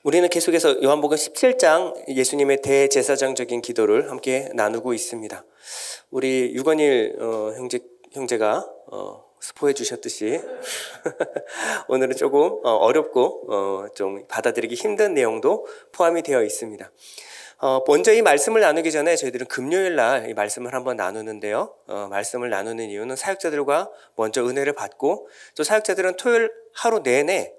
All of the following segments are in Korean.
우리는 계속해서 요한복음 17장 예수님의 대제사장적인 기도를 함께 나누고 있습니다. 우리 유건일 형제가 스포해 주셨듯이 오늘은 조금 어렵고 좀 받아들이기 힘든 내용도 포함이 되어 있습니다. 먼저 이 말씀을 나누기 전에 저희들은 금요일 날 이 말씀을 한번 나누는데요. 말씀을 나누는 이유는 사역자들과 먼저 은혜를 받고, 또 사역자들은 토요일 하루 내내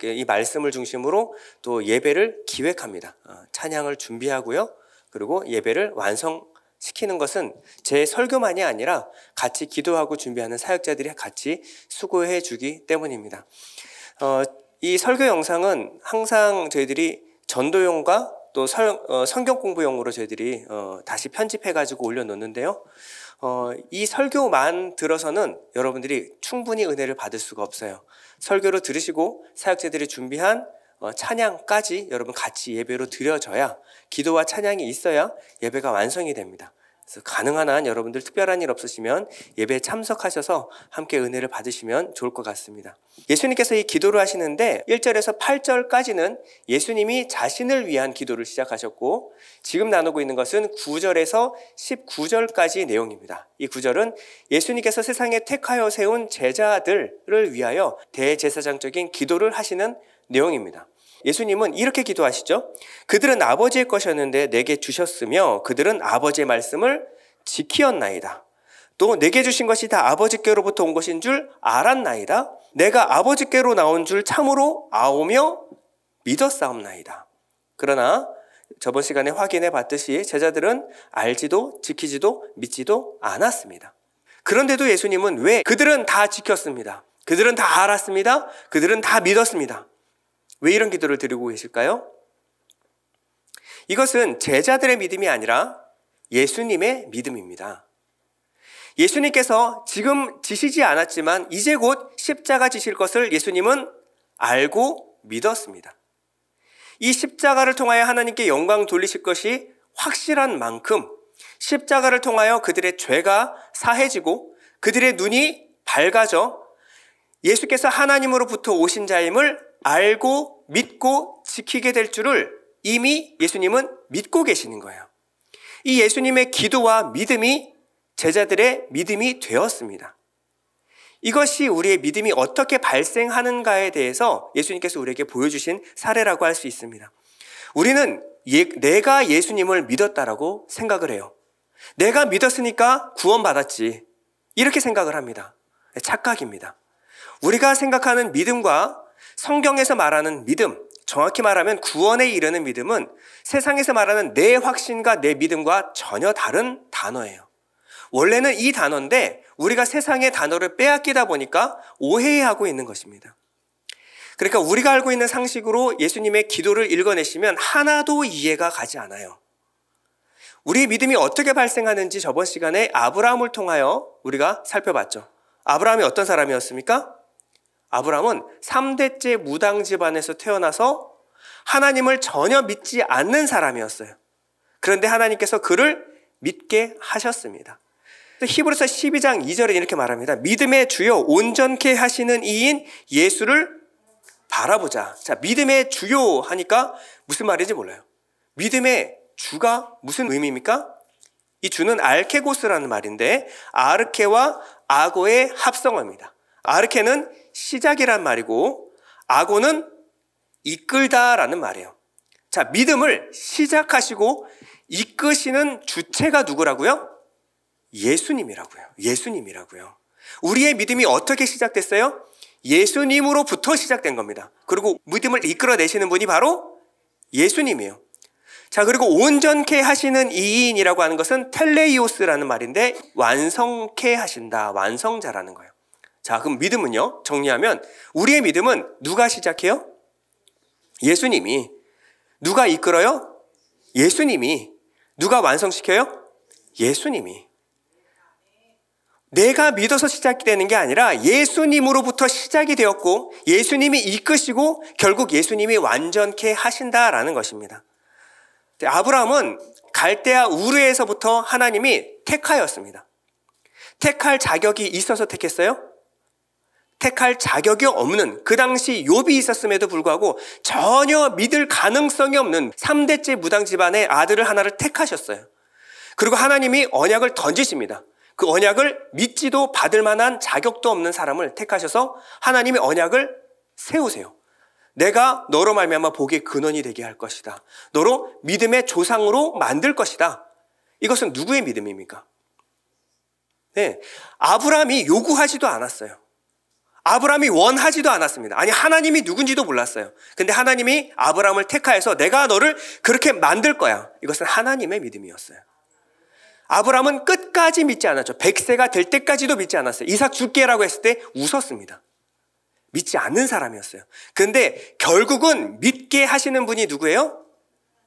이 말씀을 중심으로 또 예배를 기획합니다. 찬양을 준비하고요. 그리고 예배를 완성시키는 것은 제 설교만이 아니라 같이 기도하고 준비하는 사역자들이 같이 수고해 주기 때문입니다. 이 설교 영상은 항상 저희들이 전도용과 또 성경 공부용으로 저희들이 다시 편집해가지고 올려놓는데요. 이 설교만 들어서는 여러분들이 충분히 은혜를 받을 수가 없어요. 설교를 들으시고 사역자들이 준비한 찬양까지 여러분 같이 예배로 드려져야, 기도와 찬양이 있어야 예배가 완성이 됩니다. 그래서 가능한 한 여러분들 특별한 일 없으시면 예배에 참석하셔서 함께 은혜를 받으시면 좋을 것 같습니다. 예수님께서 이 기도를 하시는데 1절에서 8절까지는 예수님이 자신을 위한 기도를 시작하셨고, 지금 나누고 있는 것은 9절에서 19절까지 내용입니다. 이 9절은 예수님께서 세상에 택하여 세운 제자들을 위하여 대제사장적인 기도를 하시는 내용입니다. 예수님은 이렇게 기도하시죠. 그들은 아버지의 것이었는데 내게 주셨으며 그들은 아버지의 말씀을 지키었나이다. 또 내게 주신 것이 다 아버지께로부터 온 것인 줄 알았나이다. 내가 아버지께로 나온 줄 참으로 아오며 믿었사옵나이다. 그러나 저번 시간에 확인해 봤듯이 제자들은 알지도 지키지도 믿지도 않았습니다. 그런데도 예수님은 왜 그들은 다 지켰습니다. 그들은 다 알았습니다. 그들은 다 믿었습니다. 왜 이런 기도를 드리고 계실까요? 이것은 제자들의 믿음이 아니라 예수님의 믿음입니다. 예수님께서 지금 지시지 않았지만 이제 곧 십자가 지실 것을 예수님은 알고 믿었습니다. 이 십자가를 통하여 하나님께 영광 돌리실 것이 확실한 만큼 십자가를 통하여 그들의 죄가 사해지고 그들의 눈이 밝아져 예수께서 하나님으로부터 오신 자임을 알고 믿고 지키게 될 줄을 이미 예수님은 믿고 계시는 거예요. 이 예수님의 기도와 믿음이 제자들의 믿음이 되었습니다. 이것이 우리의 믿음이 어떻게 발생하는가에 대해서 예수님께서 우리에게 보여주신 사례라고 할 수 있습니다. 우리는 내가 예수님을 믿었다라고 생각을 해요. 내가 믿었으니까 구원받았지, 이렇게 생각을 합니다. 착각입니다. 우리가 생각하는 믿음과 성경에서 말하는 믿음, 정확히 말하면 구원에 이르는 믿음은 세상에서 말하는 내 확신과 내 믿음과 전혀 다른 단어예요. 원래는 이 단어인데 우리가 세상의 단어를 빼앗기다 보니까 오해하고 있는 것입니다. 그러니까 우리가 알고 있는 상식으로 예수님의 기도를 읽어내시면 하나도 이해가 가지 않아요. 우리의 믿음이 어떻게 발생하는지 저번 시간에 아브라함을 통하여 우리가 살펴봤죠. 아브라함이 어떤 사람이었습니까? 아브라함은 3대째 무당 집안에서 태어나서 하나님을 전혀 믿지 않는 사람이었어요. 그런데 하나님께서 그를 믿게 하셨습니다. 히브리서 12장 2절에 이렇게 말합니다. 믿음의 주요 온전케 하시는 이인 예수를 바라보자. 자, 믿음의 주요 하니까 무슨 말인지 몰라요. 믿음의 주가 무슨 의미입니까? 이 주는 알케고스라는 말인데 아르케와 아고의 합성어입니다. 아르케는 시작이란 말이고 아고는 이끌다라는 말이에요. 자, 믿음을 시작하시고 이끄시는 주체가 누구라고요? 예수님이라고요. 우리의 믿음이 어떻게 시작됐어요? 예수님으로부터 시작된 겁니다. 그리고 믿음을 이끌어내시는 분이 바로 예수님이에요. 자, 그리고 온전케 하시는 이인이라고 하는 것은 텔레이오스라는 말인데 완성케 하신다, 완성자라는 거예요. 자, 그럼 믿음은요, 정리하면 우리의 믿음은 누가 시작해요? 예수님이. 누가 이끌어요? 예수님이. 누가 완성시켜요? 예수님이. 내가 믿어서 시작이 되는 게 아니라 예수님으로부터 시작이 되었고 예수님이 이끄시고 결국 예수님이 완전케 하신다라는 것입니다. 아브라함은 갈대아 우르에서부터 하나님이 택하였습니다. 택할 자격이 있어서 택했어요? 택할 자격이 없는 그 당시 욥이 있었음에도 불구하고 전혀 믿을 가능성이 없는 3대째 무당 집안의 아들을 하나를 택하셨어요. 그리고 하나님이 언약을 던지십니다. 그 언약을 믿지도 받을 만한 자격도 없는 사람을 택하셔서 하나님의 언약을 세우세요. 내가 너로 말미암아 복의 근원이 되게 할 것이다. 너로 믿음의 조상으로 만들 것이다. 이것은 누구의 믿음입니까? 네, 아브라함이 요구하지도 않았어요. 아브라함이 원하지도 않았습니다. 아니, 하나님이 누군지도 몰랐어요. 근데 하나님이 아브라함을 택하여서 내가 너를 그렇게 만들 거야. 이것은 하나님의 믿음이었어요. 아브라함은 끝까지 믿지 않았죠. 100세가 될 때까지도 믿지 않았어요. 이삭 줄게라고 했을 때 웃었습니다. 믿지 않는 사람이었어요. 그런데 결국은 믿게 하시는 분이 누구예요?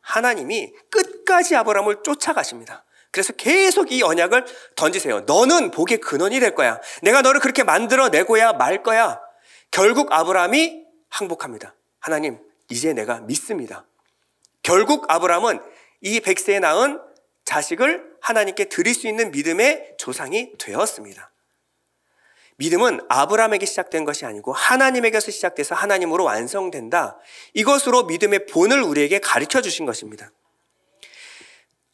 하나님이 끝까지 아브라함을 쫓아가십니다. 그래서 계속 이 언약을 던지세요. 너는 복의 근원이 될 거야. 내가 너를 그렇게 만들어내고야 말 거야. 결국 아브라함이 항복합니다. 하나님, 이제 내가 믿습니다. 결국 아브라함은 이 100세에 낳은 자식을 하나님께 드릴 수 있는 믿음의 조상이 되었습니다. 믿음은 아브라함에게 시작된 것이 아니고 하나님에게서 시작돼서 하나님으로 완성된다. 이것으로 믿음의 본을 우리에게 가르쳐 주신 것입니다.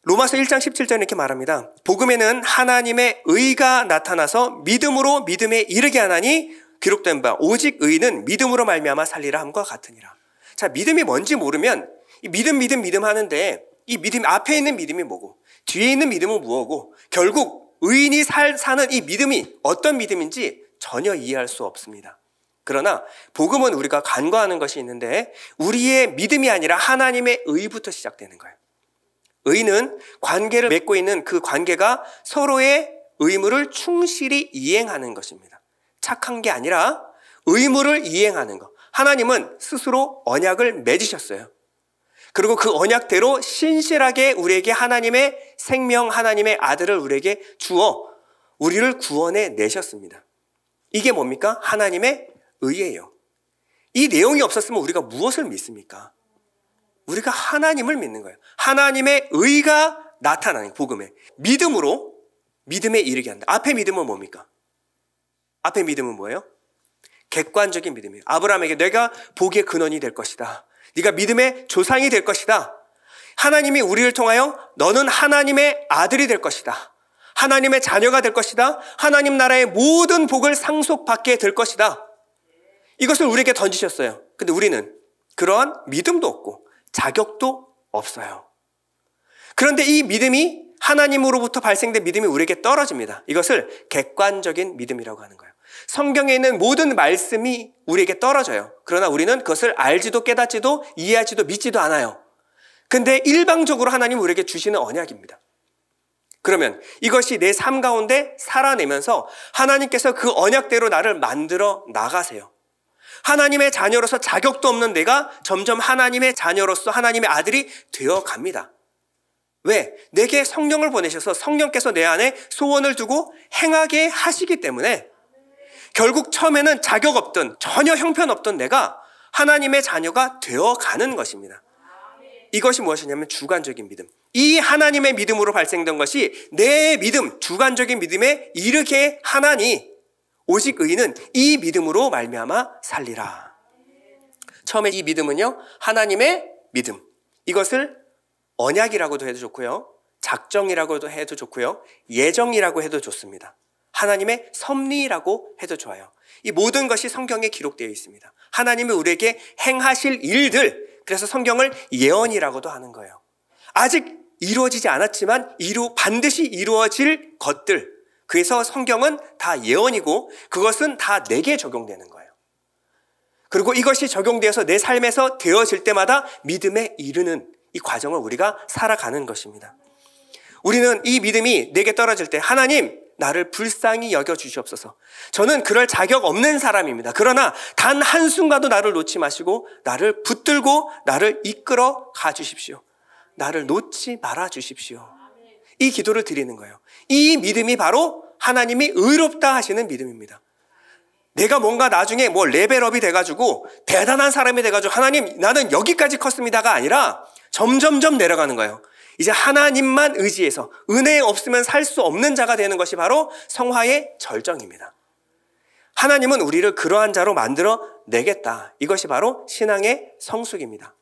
로마서 1장 17절 이렇게 말합니다. 복음에는 하나님의 의가 나타나서 믿음으로 믿음에 이르게 하나니 기록된 바 오직 의는 믿음으로 말미암아 살리라 함과 같으니라. 자, 믿음이 뭔지 모르면 이 믿음 하는데 이 믿음 앞에 있는 믿음이 뭐고 뒤에 있는 믿음은 무엇고 결국 의인이 사는 이 믿음이 어떤 믿음인지 전혀 이해할 수 없습니다. 그러나 복음은 우리가 간과하는 것이 있는데 우리의 믿음이 아니라 하나님의 의부터 시작되는 거예요. 의는 관계를 맺고 있는 그 관계가 서로의 의무를 충실히 이행하는 것입니다. 착한 게 아니라 의무를 이행하는 것. 하나님은 스스로 언약을 맺으셨어요. 그리고 그 언약대로 신실하게 우리에게 하나님의 생명, 하나님의 아들을 우리에게 주어 우리를 구원해 내셨습니다. 이게 뭡니까? 하나님의 의예요. 이 내용이 없었으면 우리가 무엇을 믿습니까? 우리가 하나님을 믿는 거예요. 하나님의 의가 나타나는 복음에 믿음으로 믿음에 이르게 한다. 앞에 믿음은 뭡니까? 앞에 믿음은 뭐예요? 객관적인 믿음이에요. 아브라함에게 내가 복의 근원이 될 것이다. 네가 믿음의 조상이 될 것이다. 하나님이 우리를 통하여 너는 하나님의 아들이 될 것이다. 하나님의 자녀가 될 것이다. 하나님 나라의 모든 복을 상속받게 될 것이다. 이것을 우리에게 던지셨어요. 근데 우리는 그러한 믿음도 없고 자격도 없어요. 그런데 이 믿음이 하나님으로부터 발생된 믿음이 우리에게 떨어집니다. 이것을 객관적인 믿음이라고 하는 거예요. 성경에 있는 모든 말씀이 우리에게 떨어져요. 그러나 우리는 그것을 알지도 깨닫지도 이해하지도 믿지도 않아요. 근데 일방적으로 하나님 우리에게 주시는 언약입니다. 그러면 이것이 내 삶 가운데 살아내면서 하나님께서 그 언약대로 나를 만들어 나가세요. 하나님의 자녀로서 자격도 없는 내가 점점 하나님의 자녀로서 하나님의 아들이 되어갑니다. 왜? 내게 성령을 보내셔서 성령께서 내 안에 소원을 두고 행하게 하시기 때문에 결국 처음에는 자격 없던 전혀 형편없던 내가 하나님의 자녀가 되어가는 것입니다. 이것이 무엇이냐면 주관적인 믿음. 이 하나님의 믿음으로 발생된 것이 내 믿음, 주관적인 믿음에 이르게 하나니 오직 의인은 이 믿음으로 말미암아 살리라. 처음에 이 믿음은요, 하나님의 믿음. 이것을 언약이라고도 해도 좋고요, 작정이라고도 해도 좋고요, 예정이라고 해도 좋습니다. 하나님의 섭리라고 해도 좋아요. 이 모든 것이 성경에 기록되어 있습니다. 하나님이 우리에게 행하실 일들, 그래서 성경을 예언이라고도 하는 거예요. 아직 이루어지지 않았지만 반드시 이루어질 것들, 그래서 성경은 다 예언이고 그것은 다 내게 적용되는 거예요. 그리고 이것이 적용되어서 내 삶에서 되어질 때마다 믿음에 이르는 이 과정을 우리가 살아가는 것입니다. 우리는 이 믿음이 내게 떨어질 때 하나님, 나를 불쌍히 여겨주시옵소서. 저는 그럴 자격 없는 사람입니다. 그러나 단 한순간도 나를 놓지 마시고 나를 붙들고 나를 이끌어 가주십시오. 나를 놓지 말아 주십시오. 이 기도를 드리는 거예요. 이 믿음이 바로 하나님이 의롭다 하시는 믿음입니다. 내가 뭔가 나중에 레벨업이 돼가지고 대단한 사람이 돼가지고 하나님 나는 여기까지 컸습니다가 아니라 점점점 내려가는 거예요. 이제 하나님만 의지해서 은혜 없으면 살 수 없는 자가 되는 것이 바로 성화의 절정입니다. 하나님은 우리를 그러한 자로 만들어 내겠다. 이것이 바로 신앙의 성숙입니다.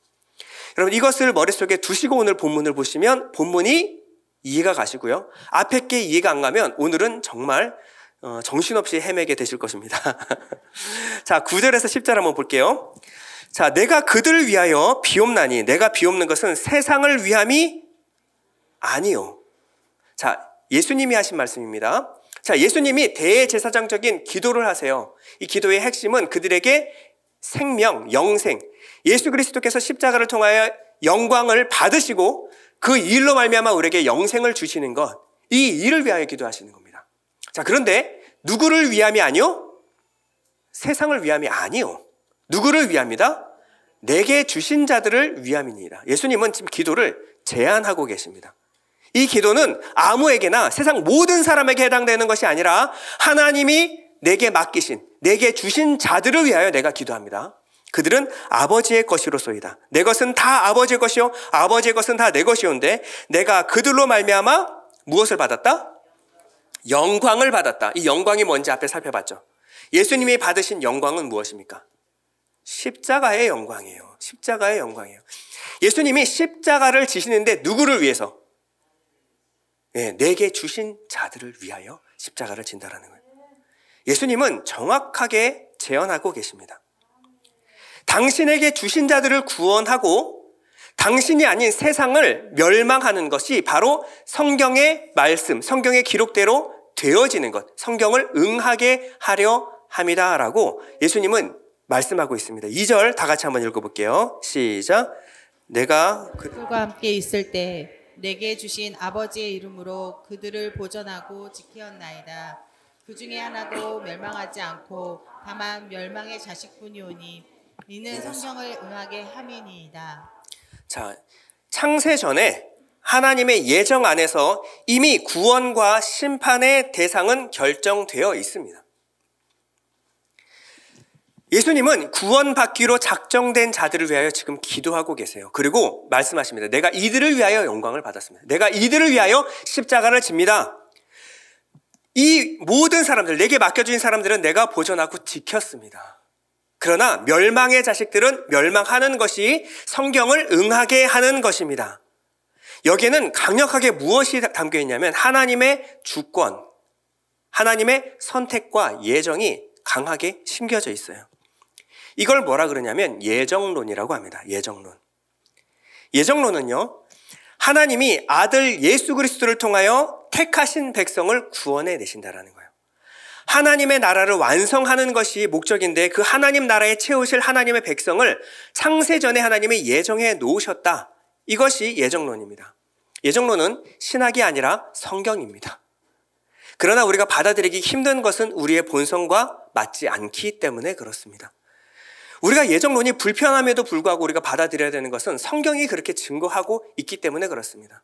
여러분, 이것을 머릿속에 두시고 오늘 본문을 보시면 본문이 이해가 가시고요. 앞에 게 이해가 안 가면 오늘은 정말 정신없이 헤매게 되실 것입니다. 자, 9절에서 10절 한번 볼게요. 자, 내가 그들을 위하여 비옵나니 내가 비옵는 것은 세상을 위함이 아니요. 자, 예수님이 하신 말씀입니다. 자, 예수님이 대제사장적인 기도를 하세요. 이 기도의 핵심은 그들에게 생명, 영생, 예수 그리스도께서 십자가를 통하여 영광을 받으시고 그 일로 말미암아 우리에게 영생을 주시는 것, 이 일을 위하여 기도하시는 겁니다. 자, 그런데 누구를 위함이 아니요? 세상을 위함이 아니요. 누구를 위함이다? 내게 주신 자들을 위함이니라. 예수님은 지금 기도를 제안하고 계십니다. 이 기도는 아무에게나 세상 모든 사람에게 해당되는 것이 아니라 하나님이 내게 맡기신, 내게 주신 자들을 위하여 내가 기도합니다. 그들은 아버지의 것이로소이다. 내 것은 다 아버지의 것이요 아버지의 것은 다 내 것이온데 내가 그들로 말미암아 무엇을 받았다? 영광을 받았다. 이 영광이 뭔지 앞에 살펴봤죠. 예수님이 받으신 영광은 무엇입니까? 십자가의 영광이에요. 십자가의 영광이에요. 예수님이 십자가를 지시는데 누구를 위해서? 네, 내게 주신 자들을 위하여 십자가를 진다라는 거예요. 예수님은 정확하게 재현하고 계십니다. 당신에게 주신 자들을 구원하고 당신이 아닌 세상을 멸망하는 것이 바로 성경의 말씀, 성경의 기록대로 되어지는 것, 성경을 응하게 하려 함이다라고 예수님은 말씀하고 있습니다. 2절 다 같이 한번 읽어볼게요. 시작. 내가 그들과 함께 있을 때 내게 주신 아버지의 이름으로 그들을 보전하고 지키었나이다. 그 중에 하나도 멸망하지 않고 다만 멸망의 자식뿐이오니 이는 성경을 응하게 함이니이다. 자, 창세 전에 하나님의 예정 안에서 이미 구원과 심판의 대상은 결정되어 있습니다. 예수님은 구원받기로 작정된 자들을 위하여 지금 기도하고 계세요. 그리고 말씀하십니다. 내가 이들을 위하여 영광을 받았습니다. 내가 이들을 위하여 십자가를 집니다. 이 모든 사람들, 내게 맡겨주신 사람들은 내가 보존하고 지켰습니다. 그러나 멸망의 자식들은 멸망하는 것이 성경을 응하게 하는 것입니다. 여기에는 강력하게 무엇이 담겨 있냐면 하나님의 주권, 하나님의 선택과 예정이 강하게 심겨져 있어요. 이걸 뭐라 그러냐면 예정론이라고 합니다. 예정론. 예정론은요, 하나님이 아들 예수 그리스도를 통하여 택하신 백성을 구원해 내신다라는 거예요. 하나님의 나라를 완성하는 것이 목적인데 그 하나님 나라에 채우실 하나님의 백성을 창세전에 하나님이 예정해 놓으셨다. 이것이 예정론입니다. 예정론은 신학이 아니라 성경입니다. 그러나 우리가 받아들이기 힘든 것은 우리의 본성과 맞지 않기 때문에 그렇습니다. 우리가 예정론이 불편함에도 불구하고 우리가 받아들여야 되는 것은 성경이 그렇게 증거하고 있기 때문에 그렇습니다.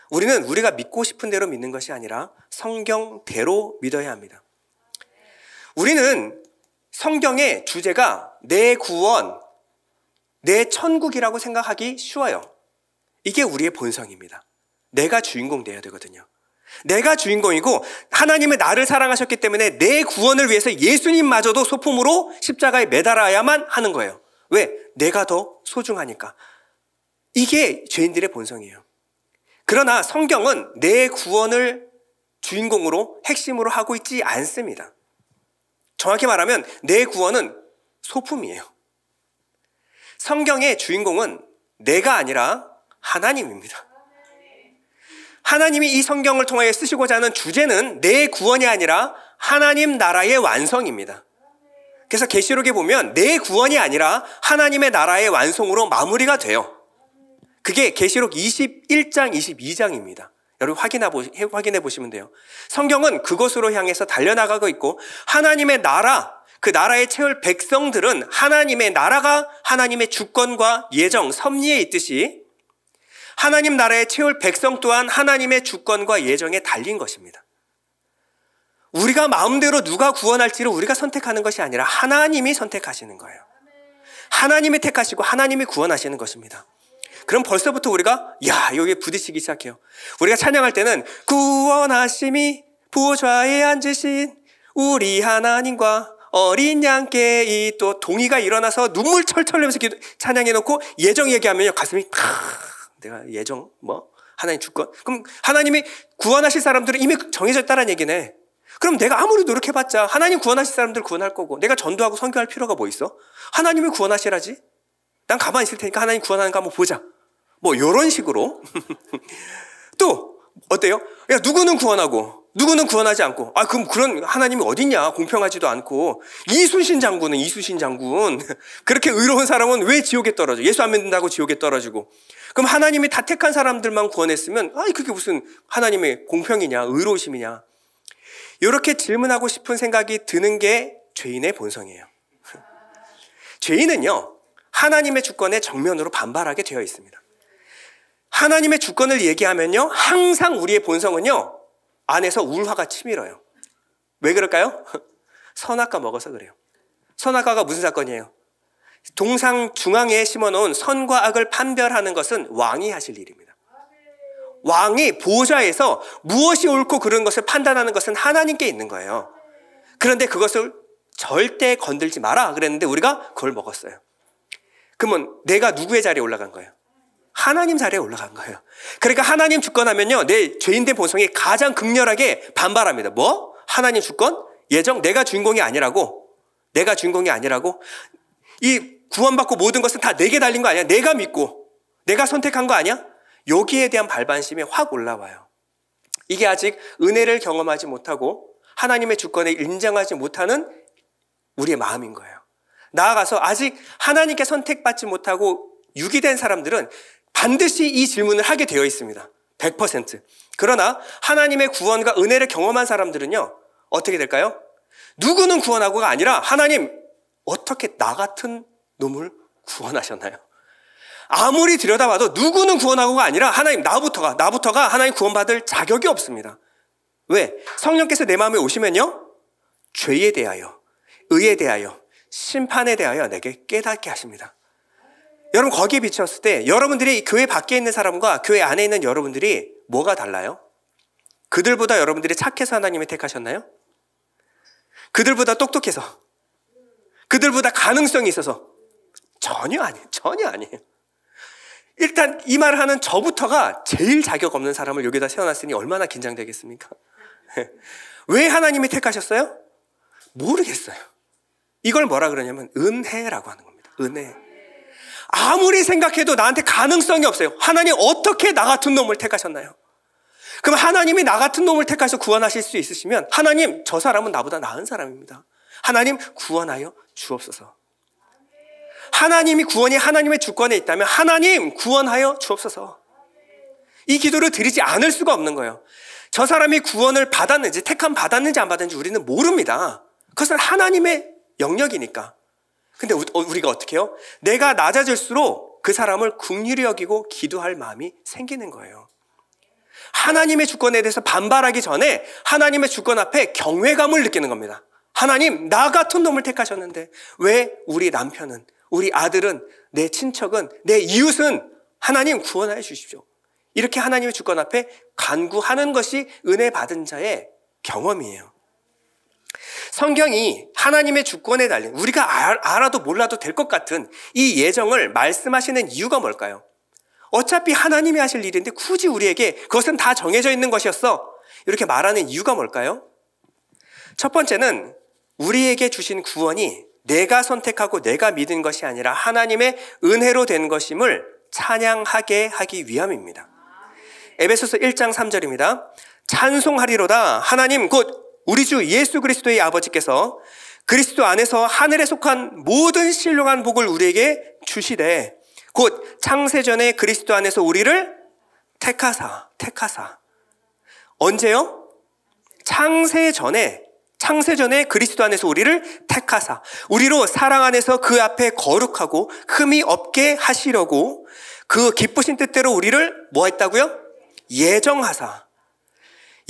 우리는 우리가 믿고 싶은 대로 믿는 것이 아니라 성경대로 믿어야 합니다. 우리는 성경의 주제가 내 구원, 내 천국이라고 생각하기 쉬워요. 이게 우리의 본성입니다. 내가 주인공 돼야 되거든요. 내가 주인공이고 하나님의 나를 사랑하셨기 때문에 내 구원을 위해서 예수님마저도 소품으로 십자가에 매달아야만 하는 거예요. 왜? 내가 더 소중하니까. 이게 죄인들의 본성이에요. 그러나 성경은 내 구원을 주인공으로 핵심으로 하고 있지 않습니다. 정확히 말하면 내 구원은 소품이에요. 성경의 주인공은 내가 아니라 하나님입니다. 하나님이 이 성경을 통하여 쓰시고자 하는 주제는 내 구원이 아니라 하나님 나라의 완성입니다. 그래서 계시록에 보면 내 구원이 아니라 하나님의 나라의 완성으로 마무리가 돼요. 그게 계시록 21장, 22장입니다. 여러분 확인해 보시면 돼요. 성경은 그것으로 향해서 달려나가고 있고 하나님의 나라, 그 나라에 채울 백성들은 하나님의 나라가 하나님의 주권과 예정, 섭리에 있듯이 하나님 나라에 채울 백성 또한 하나님의 주권과 예정에 달린 것입니다. 우리가 마음대로 누가 구원할지를 우리가 선택하는 것이 아니라 하나님이 선택하시는 거예요. 하나님이 택하시고 하나님이 구원하시는 것입니다. 그럼 벌써부터 우리가 여기에 부딪히기 시작해요. 우리가 찬양할 때는 구원하심이 보좌에 앉으신 우리 하나님과 어린 양께 이 또 동의가 일어나서 눈물 철철 내면서 찬양해놓고 예정 얘기하면요 가슴이 내가 예정 하나님 주권. 그럼 하나님이 구원하실 사람들은 이미 정해져 있다는 얘기네. 그럼 내가 아무리 노력해봤자 하나님 구원하실 사람들 구원할 거고 내가 전도하고 선교할 필요가 뭐 있어? 하나님이 구원하시라지. 난 가만히 있을 테니까 하나님 구원하는 거 한번 보자. 이런 식으로. 또 어때요? 야, 누구는 구원하고 누구는 구원하지 않고. 그럼 그런 하나님이 어딨냐? 공평하지도 않고. 이순신 장군 그렇게 의로운 사람은 왜 지옥에 떨어져? 예수 안 믿는다고 지옥에 떨어지고. 그럼 하나님이 다 택한 사람들만 구원했으면 그게 무슨 하나님의 공평이냐 의로우심이냐. 이렇게 질문하고 싶은 생각이 드는 게 죄인의 본성이에요. 죄인은요 하나님의 주권에 정면으로 반발하게 되어 있습니다. 하나님의 주권을 얘기하면요 항상 우리의 본성은요 안에서 울화가 치밀어요. 왜 그럴까요? 선악과 먹어서 그래요. 선악과가 무슨 사건이에요? 동상 중앙에 심어놓은 선과 악을 판별하는 것은 왕이 하실 일입니다. 왕이 보좌에서 무엇이 옳고 그른 것을 판단하는 것은 하나님께 있는 거예요. 그런데 그것을 절대 건들지 마라 그랬는데 우리가 그걸 먹었어요. 그러면 내가 누구의 자리에 올라간 거예요? 하나님 자리에 올라간 거예요. 그러니까 하나님 주권하면요 내 죄인된 본성이 가장 극렬하게 반발합니다. 하나님 주권? 예정? 내가 주인공이 아니라고? 이 구원받고 모든 것은 다 내게 달린 거 아니야? 내가 믿고 내가 선택한 거 아니야? 여기에 대한 발반심이 확 올라와요. 이게 아직 은혜를 경험하지 못하고 하나님의 주권을 인정하지 못하는 우리의 마음인 거예요. 나아가서 아직 하나님께 선택받지 못하고 유기된 사람들은 반드시 이 질문을 하게 되어 있습니다. 100%. 그러나 하나님의 구원과 은혜를 경험한 사람들은요 어떻게 될까요? 누구는 구원하고가 아니라 하나님 어떻게 나 같은 놈을 구원하셨나요? 아무리 들여다봐도 누구는 구원하고가 아니라 하나님 나부터가 하나님 구원받을 자격이 없습니다. 왜? 성령께서 내 마음에 오시면요 죄에 대하여, 의에 대하여, 심판에 대하여 내게 깨닫게 하십니다. 여러분 거기에 비추었을 때 여러분들이 교회 밖에 있는 사람과 교회 안에 있는 여러분들이 뭐가 달라요? 그들보다 여러분들이 착해서 하나님이 택하셨나요? 그들보다 똑똑해서, 그들보다 가능성이 있어서? 전혀 아니에요. 일단 이 말을 하는 저부터가 제일 자격 없는 사람을 여기다 세워놨으니 얼마나 긴장되겠습니까? 왜 하나님이 택하셨어요? 모르겠어요. 이걸 뭐라 그러냐면 은혜라고 하는 겁니다. 은혜. 아무리 생각해도 나한테 가능성이 없어요. 하나님 어떻게 나 같은 놈을 택하셨나요? 그럼 하나님이 나 같은 놈을 택하셔서 구원하실 수 있으시면 하나님 저 사람은 나보다 나은 사람입니다. 하나님 구원하여 주옵소서. 하나님이 구원이 하나님의 주권에 있다면 하나님 구원하여 주옵소서. 이 기도를 드리지 않을 수가 없는 거예요. 저 사람이 구원을 받았는지 택함 받았는지 안 받았는지 우리는 모릅니다. 그것은 하나님의 영역이니까. 근데 우리가 어떻게 해요? 내가 낮아질수록 그 사람을 긍휼히 여기고 기도할 마음이 생기는 거예요. 하나님의 주권에 대해서 반발하기 전에 하나님의 주권 앞에 경외감을 느끼는 겁니다. 하나님, 나 같은 놈을 택하셨는데 왜 우리 남편은, 우리 아들은, 내 친척은, 내 이웃은 하나님 구원하여 주십시오. 이렇게 하나님의 주권 앞에 간구하는 것이 은혜 받은 자의 경험이에요. 성경이 하나님의 주권에 달린, 우리가 알아도 몰라도 될 것 같은 이 예정을 말씀하시는 이유가 뭘까요? 어차피 하나님이 하실 일인데 굳이 우리에게 그것은 다 정해져 있는 것이었어, 이렇게 말하는 이유가 뭘까요? 첫 번째는 우리에게 주신 구원이 내가 선택하고 내가 믿은 것이 아니라 하나님의 은혜로 된 것임을 찬양하게 하기 위함입니다. 에베소서 1장 3절입니다. 찬송하리로다 하나님 곧 우리 주 예수 그리스도의 아버지께서 그리스도 안에서 하늘에 속한 모든 신령한 복을 우리에게 주시되 곧 창세전에 그리스도 안에서 우리를 택하사. 언제요? 창세전에 그리스도 안에서 우리를 택하사 우리로 사랑 안에서 그 앞에 거룩하고 흠이 없게 하시려고 그 기쁘신 뜻대로 우리를 뭐 했다고요? 예정하사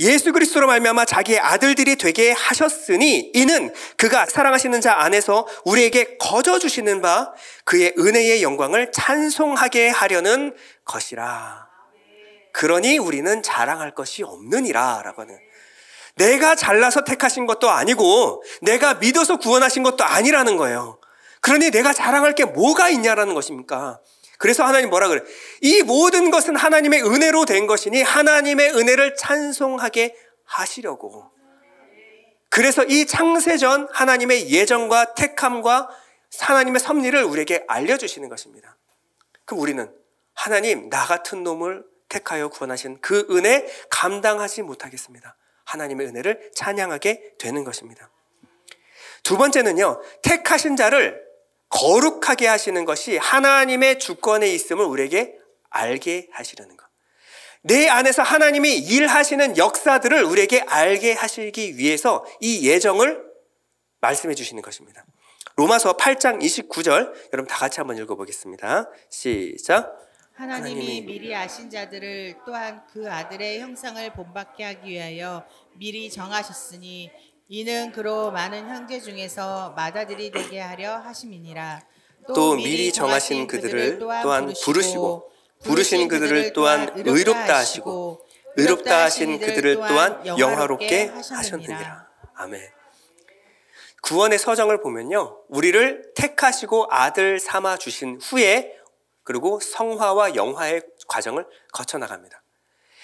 예수 그리스도로 말미암아 자기의 아들들이 되게 하셨으니 이는 그가 사랑하시는 자 안에서 우리에게 거저 주시는 바 그의 은혜의 영광을 찬송하게 하려는 것이라. 그러니 우리는 자랑할 것이 없느니라 라고 하는. 내가 잘나서 택하신 것도 아니고 내가 믿어서 구원하신 것도 아니라는 거예요. 그러니 내가 자랑할 게 뭐가 있냐라는 것입니까? 그래서 하나님 뭐라 그래? 이 모든 것은 하나님의 은혜로 된 것이니 하나님의 은혜를 찬송하게 하시려고. 그래서 이 창세전 하나님의 예정과 택함과 하나님의 섭리를 우리에게 알려주시는 것입니다. 그럼 우리는 하나님 나 같은 놈을 택하여 구원하신 그 은혜 감당하지 못하겠습니다. 하나님의 은혜를 찬양하게 되는 것입니다. 두 번째는요, 택하신 자를 거룩하게 하시는 것이 하나님의 주권에 있음을 우리에게 알게 하시려는 것. 내 안에서 하나님이 일하시는 역사들을 우리에게 알게 하시기 위해서 이 예정을 말씀해 주시는 것입니다. 로마서 8장 29절 여러분 다 같이 한번 읽어보겠습니다. 시작. 하나님이 미리 아신 자들을 또한 그 아들의 형상을 본받게 하기 위하여 미리 정하셨으니 이는 그로 많은 형제 중에서 맏아들이 되게 하려 하심이니라. 또 미리 정하신 그들을 또한 부르시고 부르신 그들을 또한 의롭다 하시고 의롭다 하신 그들을 또한 영화롭게 하셨느니라. 아멘. 구원의 서정을 보면요, 우리를 택하시고 아들 삼아 주신 후에 그리고 성화와 영화의 과정을 거쳐나갑니다.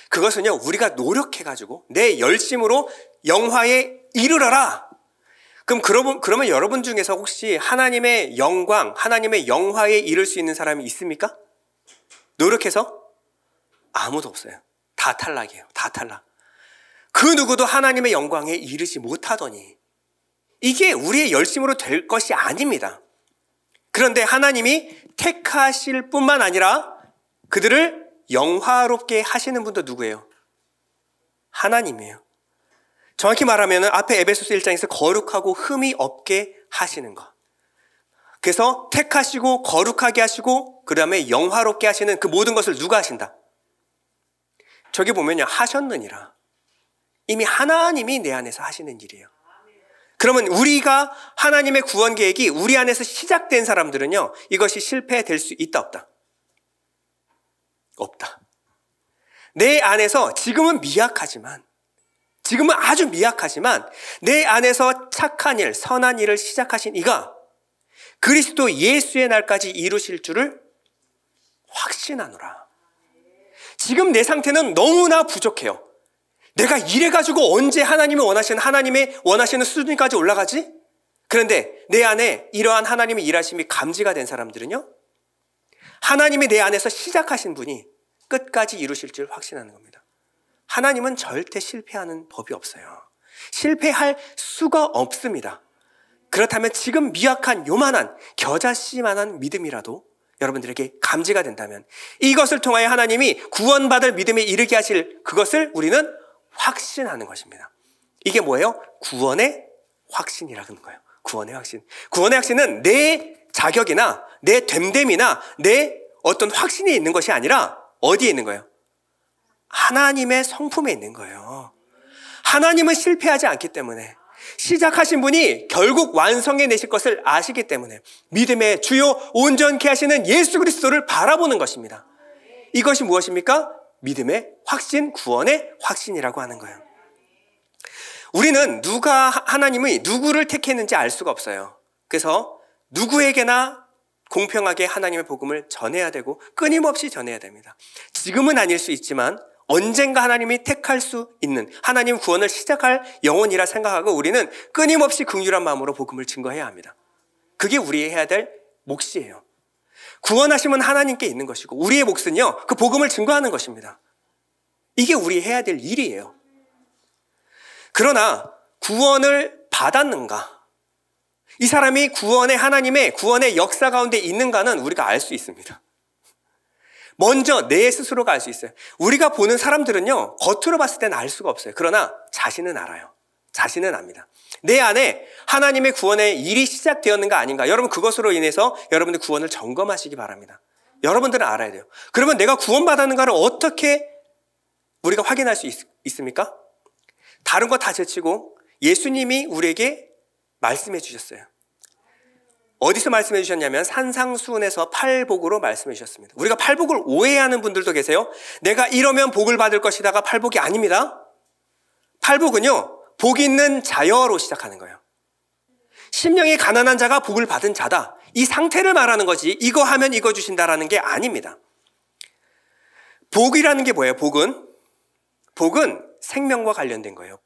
그것은요, 우리가 노력해가지고 내 열심으로 영화에 이르러라. 그러면 여러분 중에서 혹시 하나님의 영광, 하나님의 영화에 이를 수 있는 사람이 있습니까? 노력해서? 아무도 없어요. 다 탈락이에요. 다 탈락. 그 누구도 하나님의 영광에 이르지 못하더니 이게 우리의 열심으로 될 것이 아닙니다. 그런데 하나님이 택하실 뿐만 아니라 그들을 영화롭게 하시는 분도 누구예요? 하나님이에요. 정확히 말하면 앞에 에베소서 1장에서 거룩하고 흠이 없게 하시는 것. 그래서 택하시고 거룩하게 하시고 그 다음에 영화롭게 하시는 그 모든 것을 누가 하신다? 저기 보면요, 하셨느니라. 이미 하나님이 내 안에서 하시는 일이에요. 그러면 우리가 하나님의 구원 계획이 우리 안에서 시작된 사람들은요, 이것이 실패될 수 있다 없다? 없다. 내 안에서 지금은 아주 미약하지만 내 안에서 착한 일, 선한 일을 시작하신 이가 그리스도 예수의 날까지 이루실 줄을 확신하노라. 지금 내 상태는 너무나 부족해요. 내가 이래가지고 언제 하나님이 원하시는 수준까지 올라가지? 그런데 내 안에 이러한 하나님의 일하심이 감지가 된 사람들은요, 하나님이 내 안에서 시작하신 분이 끝까지 이루실 줄 확신하는 겁니다. 하나님은 절대 실패하는 법이 없어요. 실패할 수가 없습니다. 그렇다면 지금 미약한 요만한 겨자씨만한 믿음이라도 여러분들에게 감지가 된다면 이것을 통하여 하나님이 구원받을 믿음에 이르게 하실 그것을 우리는 확신하는 것입니다. 이게 뭐예요? 구원의 확신이라는 거예요. 구원의 확신. 구원의 확신은 내 자격이나 내 됨됨이나 내 어떤 확신이 있는 것이 아니라 어디에 있는 거예요? 하나님의 성품에 있는 거예요. 하나님은 실패하지 않기 때문에, 시작하신 분이 결국 완성해내실 것을 아시기 때문에 믿음의 주요 온전케 하시는 예수 그리스도를 바라보는 것입니다. 이것이 무엇입니까? 믿음의 확신, 구원의 확신이라고 하는 거예요. 우리는 하나님이 누구를 택했는지 알 수가 없어요. 그래서 누구에게나 공평하게 하나님의 복음을 전해야 되고 끊임없이 전해야 됩니다. 지금은 아닐 수 있지만 언젠가 하나님이 택할 수 있는, 하나님 구원을 시작할 영혼이라 생각하고 우리는 끊임없이 긍휼한 마음으로 복음을 증거해야 합니다. 그게 우리 해야 될 몫이에요. 구원하심은 하나님께 있는 것이고 우리의 몫은요, 그 복음을 증거하는 것입니다. 이게 우리 해야 될 일이에요. 그러나 구원을 받았는가, 이 사람이 하나님의 구원의 역사 가운데 있는가는 우리가 알 수 있습니다. 먼저 내 스스로가 알 수 있어요. 우리가 보는 사람들은요, 겉으로 봤을 때는 알 수가 없어요. 그러나 자신은 알아요. 자신은 압니다. 내 안에 하나님의 구원의 일이 시작되었는가 아닌가, 여러분 그것으로 인해서 여러분들 구원을 점검하시기 바랍니다. 여러분들은 알아야 돼요. 그러면 내가 구원받았는가를 어떻게 우리가 확인할 수 있습니까? 다른 거 다 제치고 예수님이 우리에게 말씀해 주셨어요. 어디서 말씀해 주셨냐면 산상수훈에서 팔복으로 말씀해 주셨습니다. 우리가 팔복을 오해하는 분들도 계세요. 내가 이러면 복을 받을 것이다가 팔복이 아닙니다. 팔복은요, 복 있는 자여로 시작하는 거예요. 심령이 가난한 자가 복을 받은 자다. 이 상태를 말하는 거지 이거 하면 이거 주신다라는 게 아닙니다. 복이라는 게 뭐예요? 복은 생명과 관련된 거예요.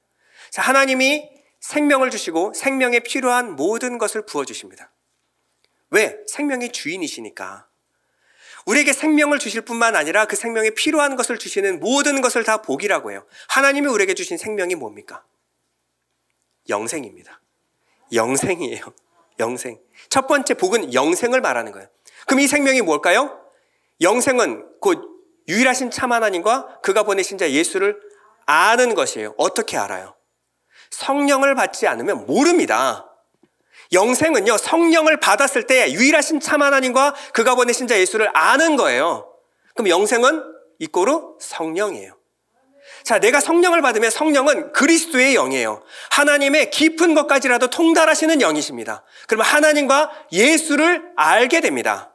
자, 하나님이 생명을 주시고 생명에 필요한 모든 것을 부어주십니다. 왜? 생명의 주인이시니까. 우리에게 생명을 주실 뿐만 아니라 그 생명에 필요한 것을 주시는 모든 것을 다 복이라고 해요. 하나님이 우리에게 주신 생명이 뭡니까? 영생입니다. 영생이에요. 영생. 첫 번째 복은 영생을 말하는 거예요. 그럼 이 생명이 뭘까요? 영생은 곧 유일하신 참 하나님과 그가 보내신 자 예수를 아는 것이에요. 어떻게 알아요? 성령을 받지 않으면 모릅니다. 영생은요, 성령을 받았을 때 유일하신 참 하나님과 그가 보내신 자 예수를 아는 거예요. 그럼 영생은 이꼬르 성령이에요. 자, 내가 성령을 받으면 성령은 그리스도의 영이에요. 하나님의 깊은 것까지라도 통달하시는 영이십니다. 그러면 하나님과 예수를 알게 됩니다.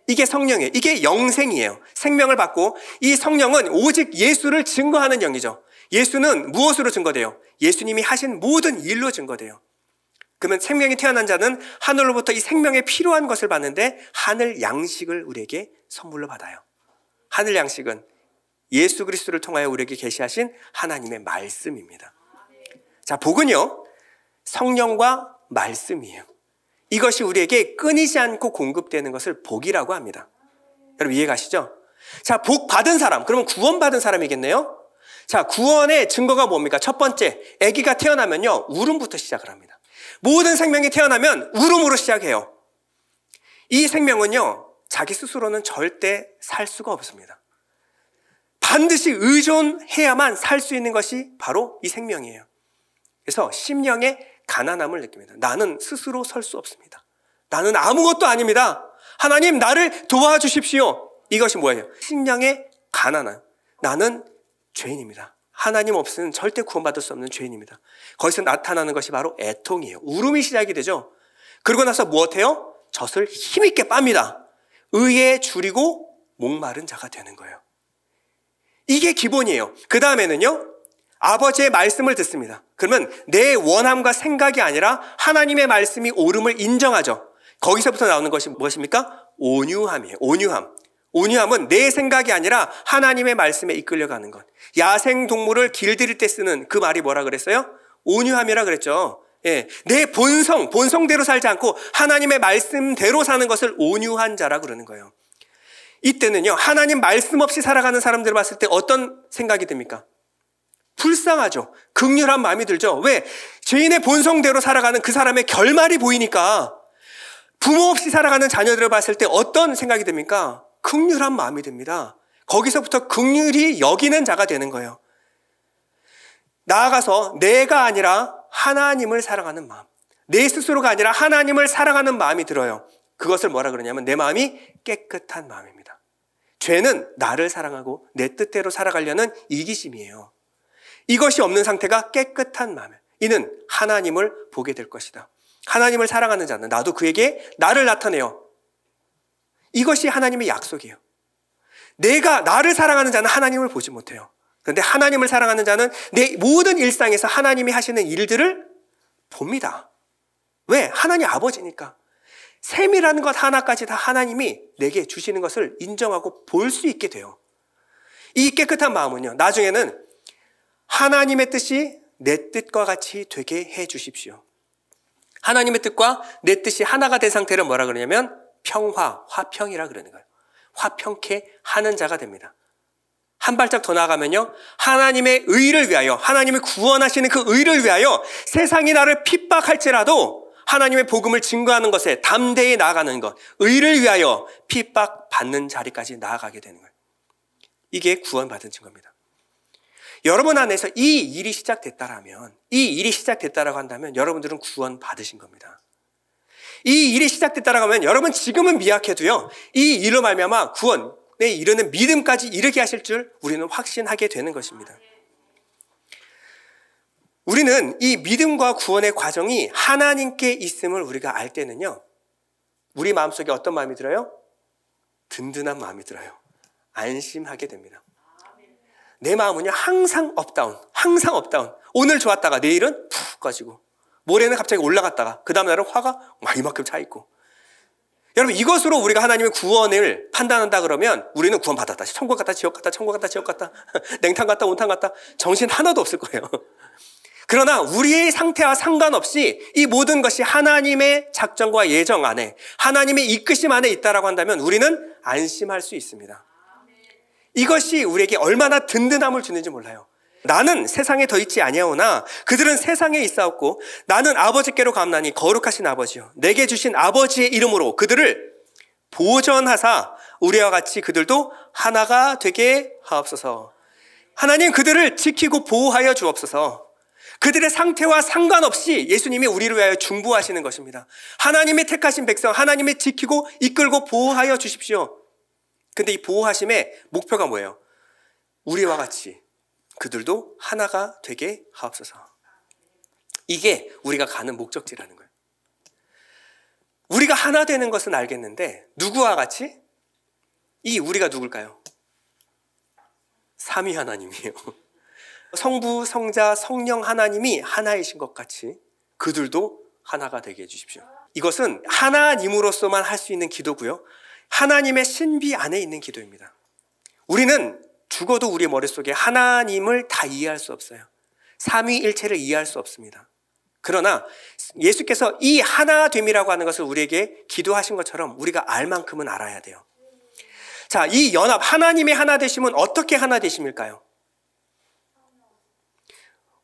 이게 성령이에요. 이게 영생이에요. 생명을 받고 이 성령은 오직 예수를 증거하는 영이죠. 예수는 무엇으로 증거돼요? 예수님이 하신 모든 일로 증거돼요. 그러면 생명이 태어난 자는 하늘로부터 이 생명에 필요한 것을 받는데 하늘 양식을 우리에게 선물로 받아요. 하늘 양식은 예수 그리스도를 통하여 우리에게 계시하신 하나님의 말씀입니다. 자, 복은요, 성령과 말씀이에요. 이것이 우리에게 끊이지 않고 공급되는 것을 복이라고 합니다. 여러분 이해가시죠? 자, 복 받은 사람, 그러면 구원 받은 사람이겠네요? 자, 구원의 증거가 뭡니까? 첫 번째, 아기가 태어나면요, 울음부터 시작을 합니다. 모든 생명이 태어나면 울음으로 시작해요. 이 생명은요, 자기 스스로는 절대 살 수가 없습니다. 반드시 의존해야만 살 수 있는 것이 바로 이 생명이에요. 그래서 심령의 가난함을 느낍니다. 나는 스스로 설 수 없습니다. 나는 아무것도 아닙니다. 하나님 나를 도와주십시오. 이것이 뭐예요? 심령의 가난함. 나는 죄인입니다. 하나님 없으면 절대 구원받을 수 없는 죄인입니다. 거기서 나타나는 것이 바로 애통이에요. 울음이 시작이 되죠. 그러고 나서 무엇해요? 젖을 힘있게 빱니다. 의에 줄이고 목마른 자가 되는 거예요. 이게 기본이에요. 그 다음에는요, 아버지의 말씀을 듣습니다. 그러면 내 원함과 생각이 아니라 하나님의 말씀이 옳음을 인정하죠. 거기서부터 나오는 것이 무엇입니까? 온유함이에요. 온유함. 온유함은 내 생각이 아니라 하나님의 말씀에 이끌려가는 것. 야생동물을 길들일 때 쓰는 그 말이 뭐라 그랬어요? 온유함이라 그랬죠. 예, 내 본성대로 살지 않고 하나님의 말씀대로 사는 것을 온유한 자라 그러는 거예요. 이때는요, 하나님 말씀 없이 살아가는 사람들을 봤을 때 어떤 생각이 듭니까? 불쌍하죠. 긍휼한 마음이 들죠. 왜? 죄인의 본성대로 살아가는 그 사람의 결말이 보이니까. 부모 없이 살아가는 자녀들을 봤을 때 어떤 생각이 듭니까? 긍휼한 마음이 듭니다. 거기서부터 긍휼히 여기는 자가 되는 거예요. 나아가서 내가 아니라 하나님을 사랑하는 마음, 내 스스로가 아니라 하나님을 사랑하는 마음이 들어요. 그것을 뭐라 그러냐면 내 마음이 깨끗한 마음입니다. 죄는 나를 사랑하고 내 뜻대로 살아가려는 이기심이에요. 이것이 없는 상태가 깨끗한 마음이에요. 이는 하나님을 보게 될 것이다. 하나님을 사랑하는 자는 나도 그에게 나를 나타내요. 이것이 하나님의 약속이에요. 내가 나를 사랑하는 자는 하나님을 보지 못해요. 그런데 하나님을 사랑하는 자는 내 모든 일상에서 하나님이 하시는 일들을 봅니다. 왜? 하나님 아버지니까. 셈이라는 것 하나까지 다 하나님이 내게 주시는 것을 인정하고 볼 수 있게 돼요. 이 깨끗한 마음은요, 나중에는 하나님의 뜻이 내 뜻과 같이 되게 해 주십시오. 하나님의 뜻과 내 뜻이 하나가 된 상태를 뭐라 그러냐면 평화, 화평이라 그러는 거예요. 화평케 하는 자가 됩니다. 한 발짝 더 나아가면요, 하나님의 의를 위하여, 하나님이 구원하시는 그 의를 위하여 세상이 나를 핍박할지라도 하나님의 복음을 증거하는 것에 담대히 나아가는 것, 의를 위하여 핍박받는 자리까지 나아가게 되는 거예요. 이게 구원받은 증거입니다. 여러분 안에서 이 일이 시작됐다라면, 이 일이 시작됐다라고 한다면 여러분들은 구원 받으신 겁니다. 이 일이 시작됐다라고 하면 여러분 지금은 미약해도요, 이 일로 말미암아 구원에 이르는 믿음까지 이르게 하실 줄 우리는 확신하게 되는 것입니다. 우리는 이 믿음과 구원의 과정이 하나님께 있음을 우리가 알 때는요, 우리 마음속에 어떤 마음이 들어요? 든든한 마음이 들어요. 안심하게 됩니다. 내 마음은요 항상 업다운, 항상 업다운. 오늘 좋았다가 내일은 푹 꺼지고, 모레는 갑자기 올라갔다가 그 다음 날은 화가 막 이만큼 차 있고. 여러분, 이것으로 우리가 하나님의 구원을 판단한다 그러면 우리는 구원 받았다, 천국 갔다 지옥 갔다, 천국 갔다 지옥 갔다, 냉탕 갔다 온탕 갔다, 정신 하나도 없을 거예요. 그러나 우리의 상태와 상관없이 이 모든 것이 하나님의 작정과 예정 안에, 하나님의 이끄심 안에 있다라고 한다면 우리는 안심할 수 있습니다. 이것이 우리에게 얼마나 든든함을 주는지 몰라요. 나는 세상에 더 있지 아니하오나 그들은 세상에 있사옵고 나는 아버지께로 감나니 거룩하신 아버지요 내게 주신 아버지의 이름으로 그들을 보전하사 우리와 같이 그들도 하나가 되게 하옵소서. 하나님, 그들을 지키고 보호하여 주옵소서. 그들의 상태와 상관없이 예수님이 우리를 위하여 중보하시는 것입니다. 하나님의 택하신 백성, 하나님의 지키고 이끌고 보호하여 주십시오. 근데 이 보호하심의 목표가 뭐예요? 우리와 같이 그들도 하나가 되게 하옵소서. 이게 우리가 가는 목적지라는 거예요. 우리가 하나 되는 것은 알겠는데 누구와 같이? 이 우리가 누굴까요? 삼위 하나님이에요. 성부, 성자, 성령 하나님이 하나이신 것 같이 그들도 하나가 되게 해주십시오. 이것은 하나님으로서만 할 수 있는 기도고요, 하나님의 신비 안에 있는 기도입니다. 우리는 죽어도 우리의 머릿속에 하나님을 다 이해할 수 없어요. 삼위일체를 이해할 수 없습니다. 그러나 예수께서 이 하나됨이라고 하는 것을 우리에게 기도하신 것처럼 우리가 알 만큼은 알아야 돼요. 자, 이 연합, 하나님의 하나 되심은 어떻게 하나 되심일까요?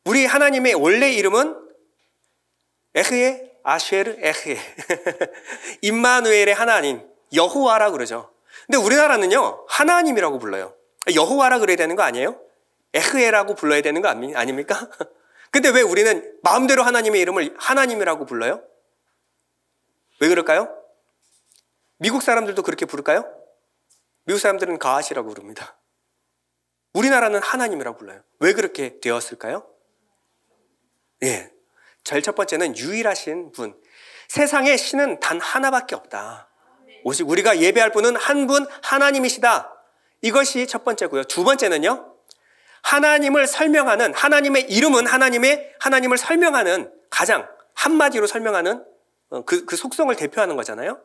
우리 하나님의 원래 이름은 에흐에, 아쉐르, 에흐에. 임마누엘의 하나님, 여호와라 그러죠. 근데 우리나라는요, 하나님이라고 불러요. 여호와라 그래야 되는 거 아니에요? 에흐에라고 불러야 되는 거 아닙니까? 근데 왜 우리는 마음대로 하나님의 이름을 하나님이라고 불러요? 왜 그럴까요? 미국 사람들도 그렇게 부를까요? 미국 사람들은 가하시라고 부릅니다. 우리나라는 하나님이라고 불러요. 왜 그렇게 되었을까요? 예, 제일 첫 번째는 유일하신 분. 세상에 신은 단 하나밖에 없다. 오직 우리가 예배할 분은 한 분 하나님이시다. 이것이 첫 번째고요. 두 번째는요, 하나님을 설명하는, 하나님의 이름은 하나님을 설명하는, 가장 한마디로 설명하는 그 속성을 대표하는 거잖아요.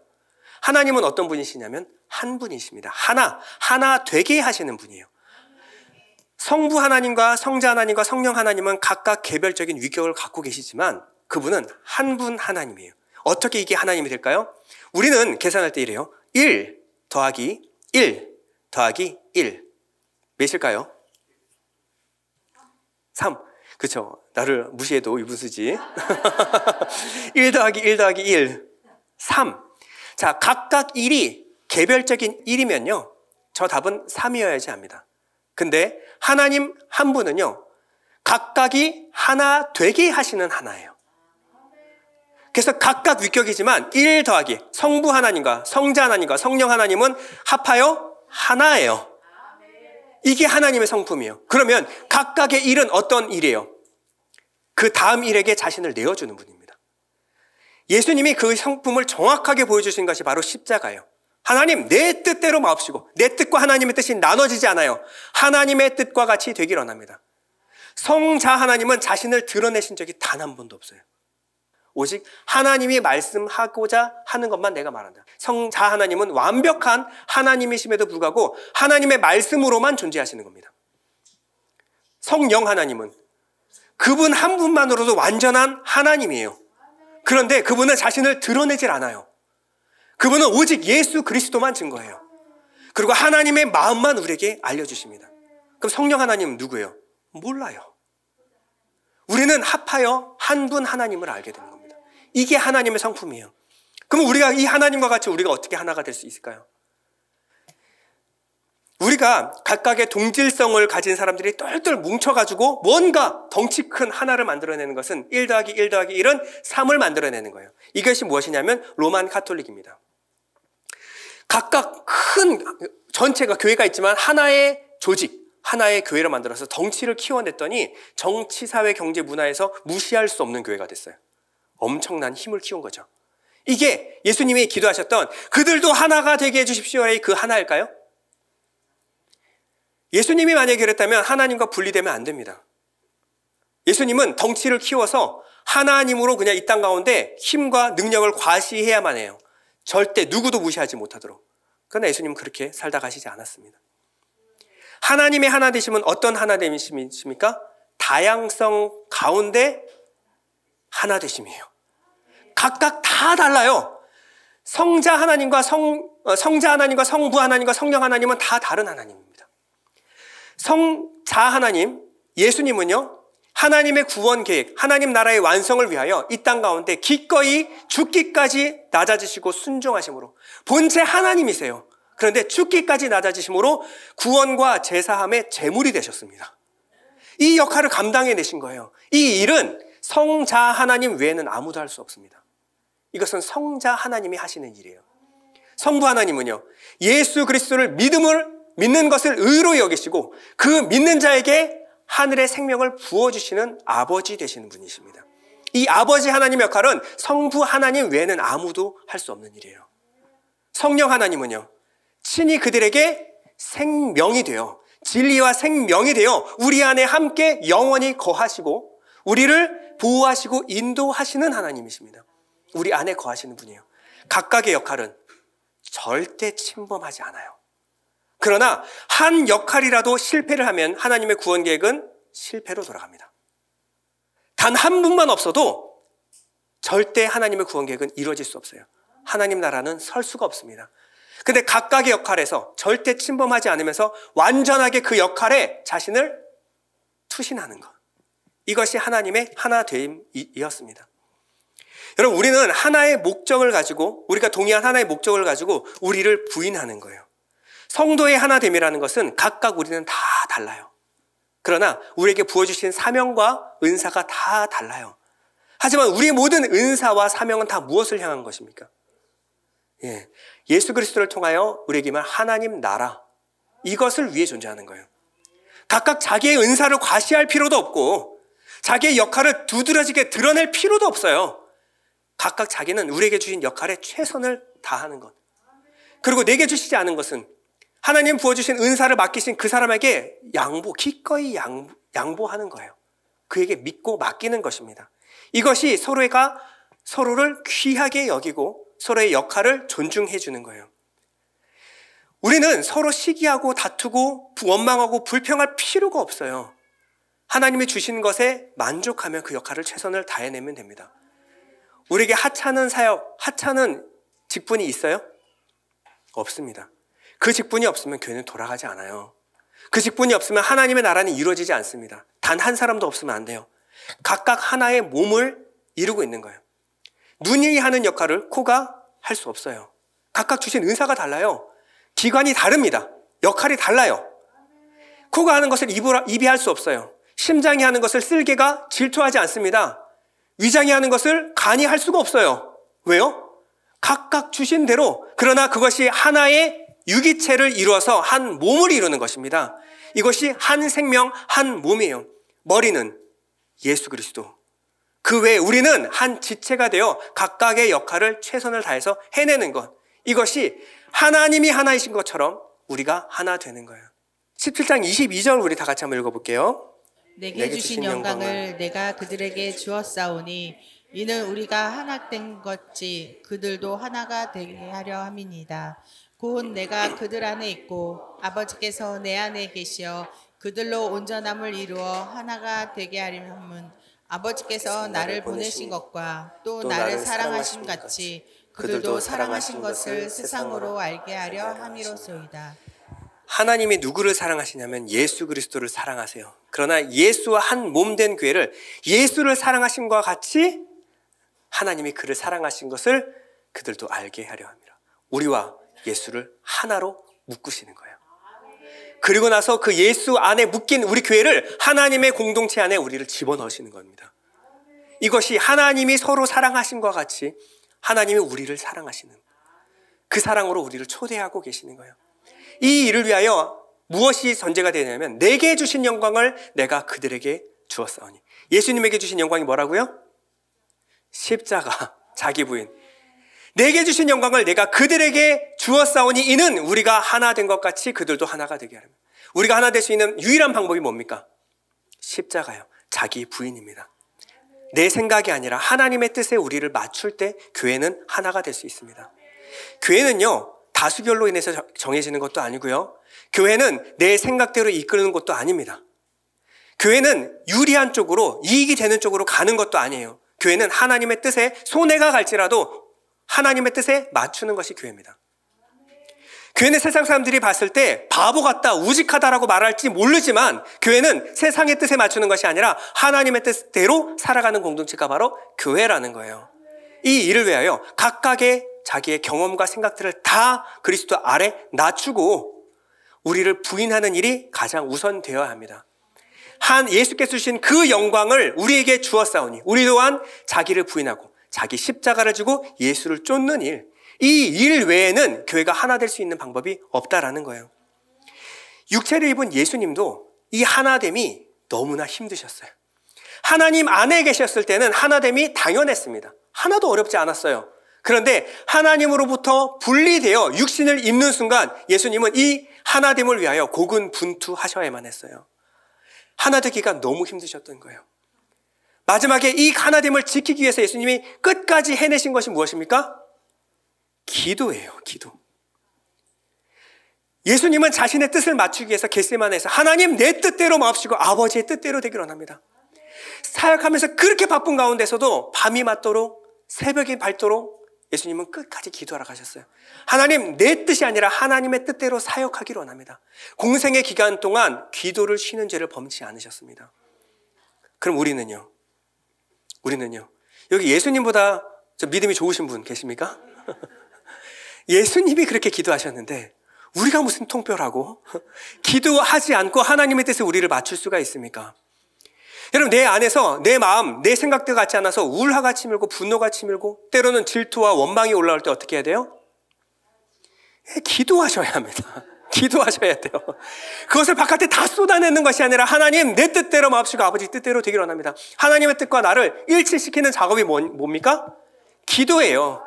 하나님은 어떤 분이시냐면 한 분이십니다. 하나 되게 하시는 분이에요. 성부 하나님과 성자 하나님과 성령 하나님은 각각 개별적인 위격을 갖고 계시지만 그분은 한 분 하나님이에요. 어떻게 이게 하나님이 될까요? 우리는 계산할 때 이래요. 1 더하기 1 더하기 1 몇일까요? 3. 그렇죠. 나를 무시해도 유분수지. 1 더하기 1 더하기 1 3. 자, 각각 1이 개별적인 1이면요, 저 답은 3이어야지 합니다. 근데 하나님 한 분은요, 각각이 하나 되게 하시는 하나예요. 그래서 각각 위격이지만 1 더하기 성부 하나님과 성자 하나님과 성령 하나님은 합하여 하나예요. 이게 하나님의 성품이에요. 그러면 각각의 일은 어떤 일이에요? 그 다음 일에게 자신을 내어주는 분입니다. 예수님이 그 성품을 정확하게 보여주신 것이 바로 십자가예요. 하나님, 내 뜻대로 마옵시고 내 뜻과 하나님의 뜻이 나눠지지 않아요. 하나님의 뜻과 같이 되길 원합니다. 성자 하나님은 자신을 드러내신 적이 단 한 번도 없어요. 오직 하나님이 말씀하고자 하는 것만 내가 말한다. 성자 하나님은 완벽한 하나님이심에도 불구하고 하나님의 말씀으로만 존재하시는 겁니다. 성령 하나님은 그분 한 분만으로도 완전한 하나님이에요. 그런데 그분은 자신을 드러내질 않아요. 그분은 오직 예수 그리스도만 증거해요. 그리고 하나님의 마음만 우리에게 알려주십니다. 그럼 성령 하나님은 누구예요? 몰라요. 우리는 합하여 한 분 하나님을 알게 되는 겁니다. 이게 하나님의 성품이에요. 그럼 우리가 이 하나님과 같이 우리가 어떻게 하나가 될 수 있을까요? 우리가 각각의 동질성을 가진 사람들이 똘똘 뭉쳐가지고 뭔가 덩치 큰 하나를 만들어내는 것은 1 더하기 1 더하기 1은 3을 만들어내는 거예요. 이것이 무엇이냐면 로만 카톨릭입니다. 각각 큰 전체가 교회가 있지만 하나의 조직, 하나의 교회를 만들어서 덩치를 키워냈더니 정치, 사회, 경제, 문화에서 무시할 수 없는 교회가 됐어요. 엄청난 힘을 키운 거죠. 이게 예수님이 기도하셨던 그들도 하나가 되게 해주십시오의 그 하나일까요? 예수님이 만약에 그랬다면 하나님과 분리되면 안 됩니다. 예수님은 덩치를 키워서 하나님으로 그냥 이 땅 가운데 힘과 능력을 과시해야만 해요. 절대 누구도 무시하지 못하도록. 그러나 예수님은 그렇게 살다 가시지 않았습니다. 하나님의 하나 되심은 어떤 하나 되심입니까? 다양성 가운데 하나 되심이에요. 각각 다 달라요. 성자 하나님과 성자 하나님과 성부 하나님과 성령 하나님은 다 다른 하나님입니다. 성자 하나님, 예수님은요, 하나님의 구원 계획, 하나님 나라의 완성을 위하여 이 땅 가운데 기꺼이 죽기까지 낮아지시고 순종하심으로 본체 하나님이세요. 그런데 죽기까지 낮아지심으로 구원과 제사함의 제물이 되셨습니다. 이 역할을 감당해내신 거예요. 이 일은 성자 하나님 외에는 아무도 할 수 없습니다. 이것은 성자 하나님이 하시는 일이에요. 성부 하나님은요, 예수 그리스도를 믿는 것을 의로 여기시고 그 믿는 자에게 하늘의 생명을 부어주시는 아버지 되시는 분이십니다. 이 아버지 하나님 역할은 성부 하나님 외에는 아무도 할 수 없는 일이에요. 성령 하나님은요, 친히 그들에게 생명이 되어 진리와 생명이 되어 우리 안에 함께 영원히 거하시고 우리를 보호하시고 인도하시는 하나님이십니다. 우리 안에 거하시는 분이에요. 각각의 역할은 절대 침범하지 않아요. 그러나 한 역할이라도 실패를 하면 하나님의 구원 계획은 실패로 돌아갑니다. 단 한 분만 없어도 절대 하나님의 구원 계획은 이루어질 수 없어요. 하나님 나라는 설 수가 없습니다. 근데 각각의 역할에서 절대 침범하지 않으면서 완전하게 그 역할에 자신을 투신하는 것. 이것이 하나님의 하나됨이었습니다. 여러분, 우리는 하나의 목적을 가지고, 우리가 동의한 하나의 목적을 가지고 우리를 부인하는 거예요. 성도의 하나됨이라는 것은 각각 우리는 다 달라요. 그러나 우리에게 부어주신 사명과 은사가 다 달라요. 하지만 우리의 모든 은사와 사명은 다 무엇을 향한 것입니까? 예수 그리스도를 통하여 우리에게만 하나님 나라, 이것을 위해 존재하는 거예요. 각각 자기의 은사를 과시할 필요도 없고 자기의 역할을 두드러지게 드러낼 필요도 없어요. 각각 자기는 우리에게 주신 역할에 최선을 다하는 것. 그리고 내게 주시지 않은 것은 하나님 부어주신 은사를 맡기신 그 사람에게 기꺼이 양보하는 거예요. 그에게 믿고 맡기는 것입니다. 이것이 서로를 귀하게 여기고 서로의 역할을 존중해 주는 거예요. 우리는 서로 시기하고 다투고 원망하고 불평할 필요가 없어요. 하나님이 주신 것에 만족하며 그 역할을 최선을 다해내면 됩니다. 우리에게 하찮은 사역, 하찮은 직분이 있어요? 없습니다. 그 직분이 없으면 교회는 돌아가지 않아요. 그 직분이 없으면 하나님의 나라는 이루어지지 않습니다. 단 한 사람도 없으면 안 돼요. 각각 하나의 몸을 이루고 있는 거예요. 눈이 하는 역할을 코가 할 수 없어요. 각각 주신 은사가 달라요. 기관이 다릅니다. 역할이 달라요. 코가 하는 것을 입이 할 수 없어요. 심장이 하는 것을 쓸개가 질투하지 않습니다. 위장이 하는 것을 간이 할 수가 없어요. 왜요? 각각 주신 대로, 그러나 그것이 하나의 유기체를 이루어서 한 몸을 이루는 것입니다. 이것이 한 생명, 한 몸이에요. 머리는 예수 그리스도. 그 외에 우리는 한 지체가 되어 각각의 역할을 최선을 다해서 해내는 것. 이것이 하나님이 하나이신 것처럼 우리가 하나 되는 거예요. 17장 22절 우리 다 같이 한번 읽어볼게요. 내게 주신 영광을 내가 그들에게 주었사오니 이는 우리가 하나 된 것이 그들도 하나가 되게 하려 함이니이다. 곧 내가 그들 안에 있고 아버지께서 내 안에 계시어 그들로 온전함을 이루어 하나가 되게 하려 함은 아버지께서 나를 보내신 것과 또 나를 사랑하신 같이 그들도 사랑하신 것을 세상으로 알게 하려 함이로소이다. 하나님이 누구를 사랑하시냐면 예수 그리스도를 사랑하세요. 그러나 예수와 한 몸 된 교회를 예수를 사랑하심과 같이 하나님이 그를 사랑하신 것을 그들도 알게 하려 합니다. 우리와 예수를 하나로 묶으시는 거예요. 그리고 나서 그 예수 안에 묶인 우리 교회를 하나님의 공동체 안에 우리를 집어넣으시는 겁니다. 이것이 하나님이 서로 사랑하심과 같이 하나님이 우리를 사랑하시는, 그 사랑으로 우리를 초대하고 계시는 거예요. 이 일을 위하여 무엇이 전제가 되냐면 내게 주신 영광을 내가 그들에게 주었사오니. 예수님에게 주신 영광이 뭐라고요? 십자가, 자기 부인. 내게 주신 영광을 내가 그들에게 주었사오니 이는 우리가 하나 된 것 같이 그들도 하나가 되게 하렵니다. 우리가 하나 될 수 있는 유일한 방법이 뭡니까? 십자가요. 자기 부인입니다. 내 생각이 아니라 하나님의 뜻에 우리를 맞출 때 교회는 하나가 될 수 있습니다. 교회는요, 다수결로 인해서 정해지는 것도 아니고요. 교회는 내 생각대로 이끄는 것도 아닙니다. 교회는 유리한 쪽으로, 이익이 되는 쪽으로 가는 것도 아니에요. 교회는 하나님의 뜻에 손해가 갈지라도 하나님의 뜻에 맞추는 것이 교회입니다. 교회는 세상 사람들이 봤을 때 바보 같다, 우직하다라고 말할지 모르지만 교회는 세상의 뜻에 맞추는 것이 아니라 하나님의 뜻대로 살아가는 공동체가 바로 교회라는 거예요. 이 일을 위하여 각각의 자기의 경험과 생각들을 다 그리스도 아래 낮추고 우리를 부인하는 일이 가장 우선되어야 합니다. 예수께서 주신 그 영광을 우리에게 주었사오니 우리 또한 자기를 부인하고 자기 십자가를 지고 예수를 쫓는 일, 이 일 외에는 교회가 하나 될 수 있는 방법이 없다라는 거예요. 육체를 입은 예수님도 이 하나됨이 너무나 힘드셨어요. 하나님 안에 계셨을 때는 하나됨이 당연했습니다. 하나도 어렵지 않았어요. 그런데 하나님으로부터 분리되어 육신을 입는 순간 예수님은 이 하나됨을 위하여 고군분투하셔야만 했어요. 하나 되기가 너무 힘드셨던 거예요. 마지막에 이 하나됨을 지키기 위해서 예수님이 끝까지 해내신 것이 무엇입니까? 기도예요, 기도. 예수님은 자신의 뜻을 맞추기 위해서 겟세마네에서 하나님 내 뜻대로 마옵시고 아버지의 뜻대로 되기를 원합니다. 사역하면서 그렇게 바쁜 가운데서도 밤이 맞도록 새벽이 밝도록 예수님은 끝까지 기도하러 가셨어요. 하나님 내 뜻이 아니라 하나님의 뜻대로 사역하기를 원합니다. 공생의 기간 동안 기도를 쉬는 죄를 범치 않으셨습니다. 그럼 우리는요? 여기 예수님보다 좀 믿음이 좋으신 분 계십니까? 예수님이 그렇게 기도하셨는데 우리가 무슨 통뼈라고 기도하지 않고 하나님의 뜻에 우리를 맞출 수가 있습니까? 여러분, 내 안에서 내 마음, 내 생각들 같지 않아서 우울화가 치밀고 분노가 치밀고 때로는 질투와 원망이 올라올 때 어떻게 해야 돼요? 기도하셔야 합니다. 기도하셔야 돼요. 그것을 바깥에 다 쏟아내는 것이 아니라 하나님 내 뜻대로 마옵시고 아버지 뜻대로 되기를 원합니다. 하나님의 뜻과 나를 일치시키는 작업이 뭡니까? 기도예요.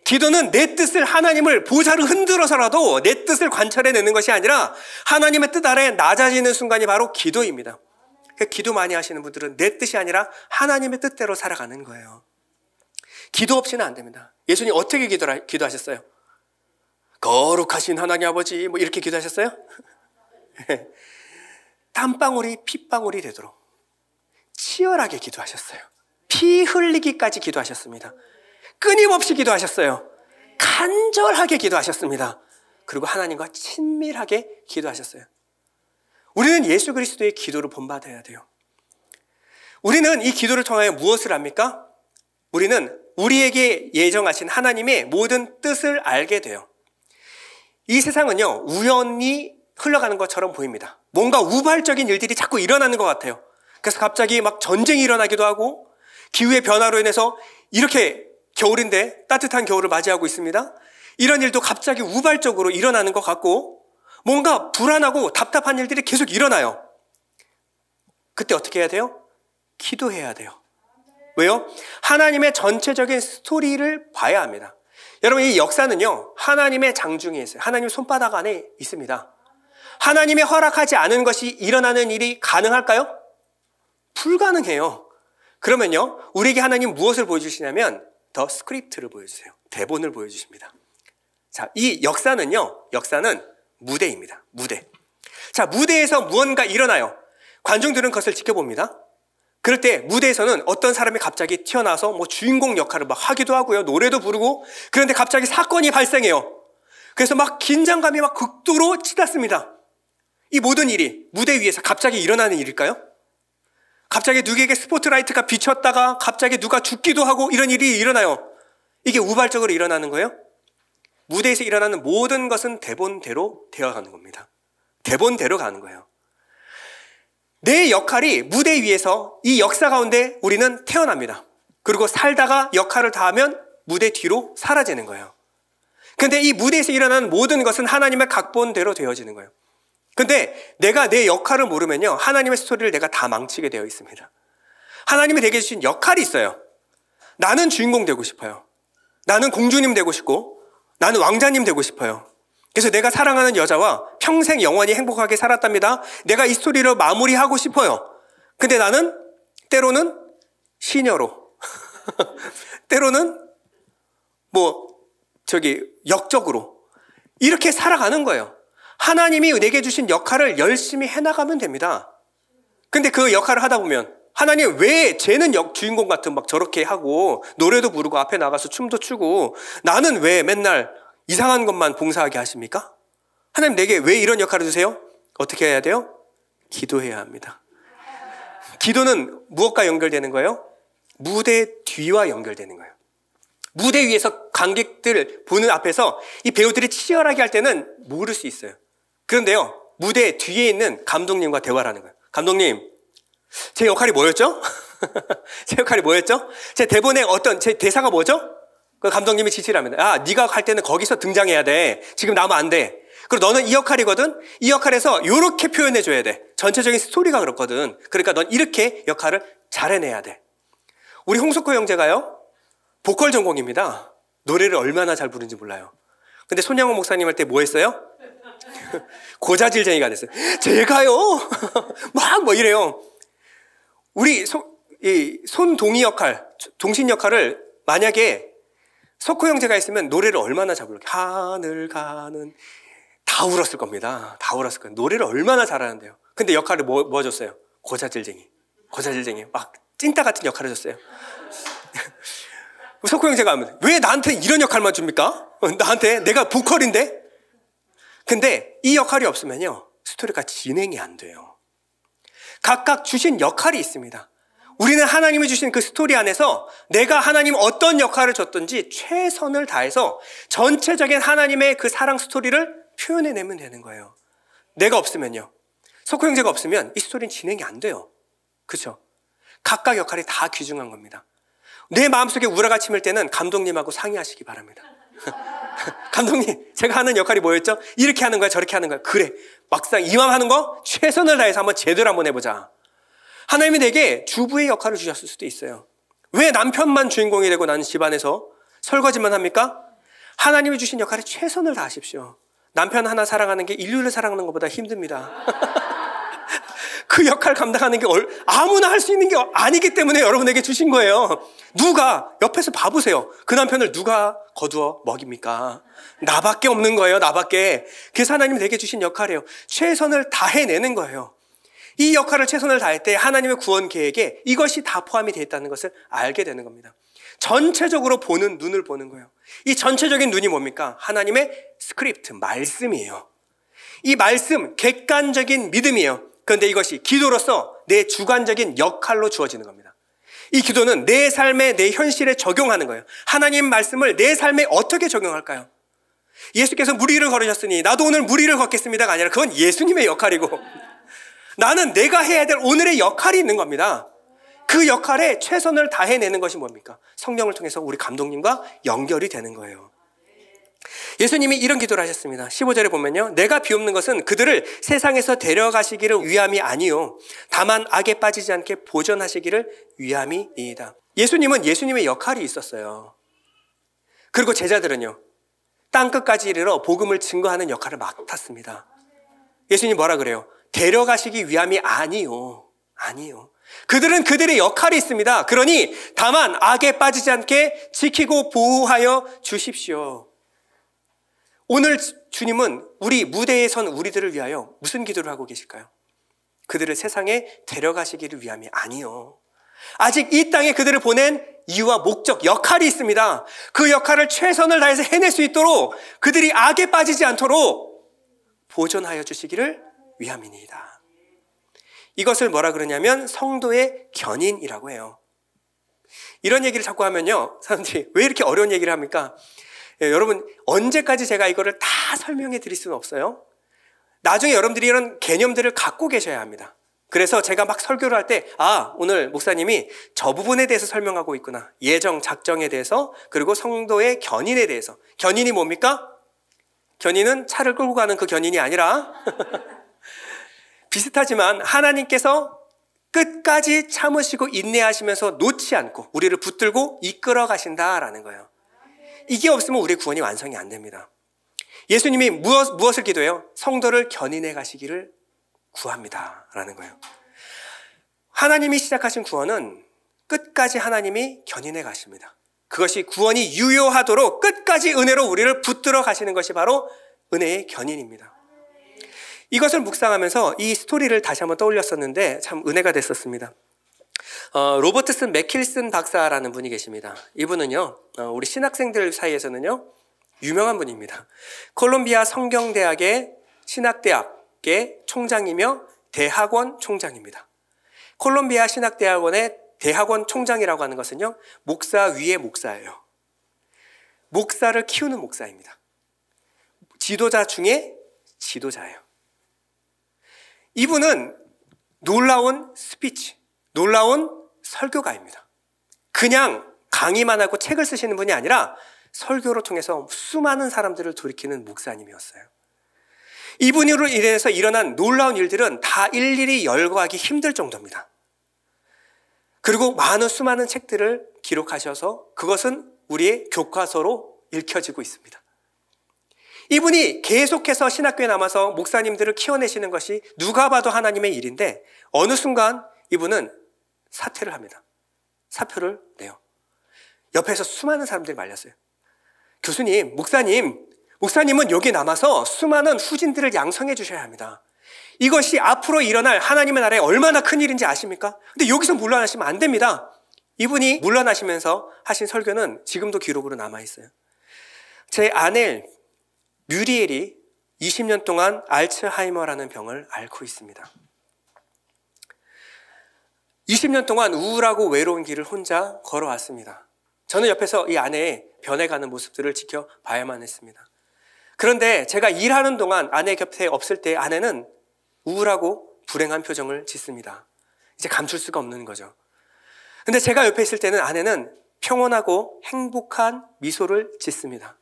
기도는 내 뜻을 하나님을 보좌를 흔들어서라도 내 뜻을 관철해내는 것이 아니라 하나님의 뜻 아래 낮아지는 순간이 바로 기도입니다. 기도 많이 하시는 분들은 내 뜻이 아니라 하나님의 뜻대로 살아가는 거예요. 기도 없이는 안 됩니다. 예수님 어떻게 기도하셨어요? 거룩하신 하나님 아버지 뭐 이렇게 기도하셨어요? 땀방울이 핏방울이 되도록 치열하게 기도하셨어요. 피 흘리기까지 기도하셨습니다. 끊임없이 기도하셨어요. 간절하게 기도하셨습니다. 그리고 하나님과 친밀하게 기도하셨어요. 우리는 예수 그리스도의 기도를 본받아야 돼요. 우리는 이 기도를 통하여 무엇을 합니까? 우리는 우리에게 예정하신 하나님의 모든 뜻을 알게 돼요. 이 세상은요, 우연히 흘러가는 것처럼 보입니다. 뭔가 우발적인 일들이 자꾸 일어나는 것 같아요. 그래서 갑자기 막 전쟁이 일어나기도 하고 기후의 변화로 인해서 이렇게 겨울인데 따뜻한 겨울을 맞이하고 있습니다. 이런 일도 갑자기 우발적으로 일어나는 것 같고 뭔가 불안하고 답답한 일들이 계속 일어나요. 그때 어떻게 해야 돼요? 기도해야 돼요. 왜요? 하나님의 전체적인 스토리를 봐야 합니다. 여러분, 이 역사는요, 하나님의 장중에 있어요. 하나님 손바닥 안에 있습니다. 하나님이 허락하지 않은 것이 일어나는 일이 가능할까요? 불가능해요. 그러면요, 우리에게 하나님 무엇을 보여주시냐면 더 스크립트를 보여주세요. 대본을 보여주십니다. 자, 이 역사는 무대입니다. 무대. 자, 무대에서 무언가 일어나요. 관중들은 그것을 지켜봅니다. 그럴 때 무대에서는 어떤 사람이 갑자기 튀어나와서 뭐 주인공 역할을 막 하기도 하고요. 노래도 부르고. 그런데 갑자기 사건이 발생해요. 그래서 막 긴장감이 막 극도로 치닫습니다. 이 모든 일이 무대 위에서 갑자기 일어나는 일일까요? 갑자기 누구에게 스포트라이트가 비쳤다가 갑자기 누가 죽기도 하고 이런 일이 일어나요. 이게 우발적으로 일어나는 거예요? 무대에서 일어나는 모든 것은 대본대로 되어가는 겁니다. 대본대로 가는 거예요. 내 역할이 무대 위에서 이 역사 가운데 우리는 태어납니다. 그리고 살다가 역할을 다하면 무대 뒤로 사라지는 거예요. 그런데 이 무대에서 일어나는 모든 것은 하나님의 각본대로 되어지는 거예요. 근데 내가 내 역할을 모르면요, 하나님의 스토리를 내가 다 망치게 되어 있습니다. 하나님이 내게 주신 역할이 있어요. 나는 주인공 되고 싶어요. 나는 공주님 되고 싶고, 나는 왕자님 되고 싶어요. 그래서 내가 사랑하는 여자와 평생 영원히 행복하게 살았답니다. 내가 이 스토리를 마무리하고 싶어요. 근데 나는 때로는 시녀로 때로는 역적으로 이렇게 살아가는 거예요. 하나님이 내게 주신 역할을 열심히 해나가면 됩니다. 근데 그 역할을 하다 보면 하나님 왜 쟤는 주인공 같은 막 저렇게 하고 노래도 부르고 앞에 나가서 춤도 추고 나는 왜 맨날 이상한 것만 봉사하게 하십니까? 하나님 내게 왜 이런 역할을 주세요? 어떻게 해야 돼요? 기도해야 합니다. 기도는 무엇과 연결되는 거예요? 무대 뒤와 연결되는 거예요. 무대 위에서 관객들 보는 앞에서 이 배우들이 치열하게 할 때는 모를 수 있어요. 그런데요, 무대 뒤에 있는 감독님과 대화를 하는 거예요. 감독님, 제 역할이 뭐였죠? 제 역할이 뭐였죠? 제 대본에 제 대사가 뭐죠? 그 감독님이 지시를 합니다. 네가 할 때는 거기서 등장해야 돼. 지금 나오면 안 돼. 그리고 너는 이 역할이거든. 이 역할에서 이렇게 표현해줘야 돼. 전체적인 스토리가 그렇거든. 그러니까 넌 이렇게 역할을 잘 해내야 돼. 우리 홍석호 형제가요, 보컬 전공입니다. 노래를 얼마나 잘 부르는지 몰라요. 근데 손양호 목사님 할 때 뭐 했어요? 고자질쟁이가 됐어요. 제가요? 막 이래요. 우리 손동희 역할, 동신 역할을 만약에 석호 형제가 있으면 노래를 얼마나 잘 불러요. 하늘 가는 다 울었을 겁니다. 다 울었을 거예요. 노래를 얼마나 잘하는데요. 근데 역할을 뭐 줬어요? 고자질쟁이. 막 찐따 같은 역할을 줬어요. 석호 형제가 하면 왜 나한테 이런 역할만 줍니까? 나한테 내가 보컬인데? 근데 이 역할이 없으면요, 스토리가 진행이 안 돼요. 각각 주신 역할이 있습니다. 우리는 하나님이 주신 그 스토리 안에서 내가 하나님 어떤 역할을 줬든지 최선을 다해서 전체적인 하나님의 그 사랑 스토리를 표현해내면 되는 거예요. 내가 없으면요, 석호 형제가 없으면 이 스토리는 진행이 안 돼요. 그렇죠? 각각 역할이 다 귀중한 겁니다. 내 마음속에 우라가 치밀 때는 감독님하고 상의하시기 바랍니다. 감독님, 제가 하는 역할이 뭐였죠? 이렇게 하는 거야, 저렇게 하는 거야. 그래, 막상 이왕 하는 거 최선을 다해서 한번 제대로 한번 해보자. 하나님이 내게 주부의 역할을 주셨을 수도 있어요. 왜 남편만 주인공이 되고 나는 집안에서 설거지만 합니까? 하나님이 주신 역할에 최선을 다하십시오. 남편 하나 사랑하는 게 인류를 사랑하는 것보다 힘듭니다. 그 역할 감당하는 게 아무나 할 수 있는 게 아니기 때문에 여러분에게 주신 거예요. 누가 옆에서 봐보세요. 그 남편을 누가 거두어 먹입니까? 나밖에 없는 거예요. 나밖에. 그래서 하나님이 내게 주신 역할이에요. 최선을 다해내는 거예요. 이 역할을 최선을 다할 때 하나님의 구원 계획에 이것이 다 포함이 되어 있다는 것을 알게 되는 겁니다. 전체적으로 보는 눈을 보는 거예요. 이 전체적인 눈이 뭡니까? 하나님의 스크립트, 말씀이에요. 이 말씀, 객관적인 믿음이에요. 그런데 이것이 기도로서 내 주관적인 역할로 주어지는 겁니다. 이 기도는 내 삶에, 내 현실에 적용하는 거예요. 하나님 말씀을 내 삶에 어떻게 적용할까요? 예수께서 무리를 걸으셨으니 나도 오늘 무리를 걷겠습니다가 아니라 그건 예수님의 역할이고 나는 내가 해야 될 오늘의 역할이 있는 겁니다. 그 역할에 최선을 다해내는 것이 뭡니까? 성령을 통해서 우리 감독님과 연결이 되는 거예요. 예수님이 이런 기도를 하셨습니다. 15절에 보면요, 내가 비옵는 것은 그들을 세상에서 데려가시기를 위함이 아니요 다만 악에 빠지지 않게 보존하시기를 위함이니이다. 예수님은 예수님의 역할이 있었어요. 그리고 제자들은요, 땅끝까지 이르러 복음을 증거하는 역할을 맡았습니다. 예수님 뭐라 그래요? 데려가시기 위함이 아니요. 그들은 그들의 역할이 있습니다. 그러니 다만 악에 빠지지 않게 지키고 보호하여 주십시오. 오늘 주님은 우리 무대에 선 우리들을 위하여 무슨 기도를 하고 계실까요? 그들을 세상에 데려가시기를 위함이 아니요. 아직 이 땅에 그들을 보낸 이유와 목적, 역할이 있습니다. 그 역할을 최선을 다해서 해낼 수 있도록 그들이 악에 빠지지 않도록 보존하여 주시기를 위함이니이다. 이것을 뭐라 그러냐면 성도의 견인이라고 해요. 이런 얘기를 자꾸 하면요, 사람들이 왜 이렇게 어려운 얘기를 합니까? 여러분, 언제까지 제가 이거를 다 설명해 드릴 수는 없어요. 나중에 여러분들이 이런 개념들을 갖고 계셔야 합니다. 그래서 제가 막 설교를 할 때 오늘 목사님이 저 부분에 대해서 설명하고 있구나. 예정, 작정에 대해서, 그리고 성도의 견인에 대해서. 견인이 뭡니까? 견인은 차를 끌고 가는 그 견인이 아니라 비슷하지만 하나님께서 끝까지 참으시고 인내하시면서 놓지 않고 우리를 붙들고 이끌어 가신다라는 거예요. 이게 없으면 우리 구원이 완성이 안 됩니다. 예수님이 무엇을 기도해요? 성도를 견인해 가시기를 구합니다 라는 거예요. 하나님이 시작하신 구원은 끝까지 하나님이 견인해 가십니다. 그것이 구원이 유효하도록 끝까지 은혜로 우리를 붙들어 가시는 것이 바로 은혜의 견인입니다. 이것을 묵상하면서 이 스토리를 다시 한번 떠올렸었는데 참 은혜가 됐었습니다. 로버트슨 맥킬슨 박사라는 분이 계십니다. 이분은요, 우리 신학생들 사이에서는요, 유명한 분입니다. 콜롬비아 성경대학의 신학대학의 총장이며 대학원 총장입니다. 콜롬비아 신학대학원의 대학원 총장이라고 하는 것은요, 목사 위의 목사예요. 목사를 키우는 목사입니다. 지도자 중에 지도자예요. 이분은 놀라운 스피치, 놀라운 설교가입니다. 그냥 강의만 하고 책을 쓰시는 분이 아니라 설교를 통해서 수많은 사람들을 돌이키는 목사님이었어요. 이분으로 인해서 일어난 놀라운 일들은 다 일일이 열거하기 힘들 정도입니다. 그리고 수많은 책들을 기록하셔서 그것은 우리의 교과서로 읽혀지고 있습니다. 이분이 계속해서 신학교에 남아서 목사님들을 키워내시는 것이 누가 봐도 하나님의 일인데 어느 순간 이분은 사퇴를 합니다. 사표를 내요. 옆에서 수많은 사람들이 말렸어요. 교수님, 목사님은 여기 남아서 수많은 후진들을 양성해 주셔야 합니다. 이것이 앞으로 일어날 하나님의 나라에 얼마나 큰 일인지 아십니까? 근데 여기서 물러나시면 안 됩니다. 이분이 물러나시면서 하신 설교는 지금도 기록으로 남아있어요. 제 아내 뮤리엘이 20년 동안 알츠하이머라는 병을 앓고 있습니다. 20년 동안 우울하고 외로운 길을 혼자 걸어왔습니다. 저는 옆에서 이 아내의 변해가는 모습들을 지켜봐야만 했습니다. 그런데 제가 일하는 동안 아내 곁에 없을 때 아내는 우울하고 불행한 표정을 짓습니다. 이제 감출 수가 없는 거죠. 근데 제가 옆에 있을 때는 아내는 평온하고 행복한 미소를 짓습니다.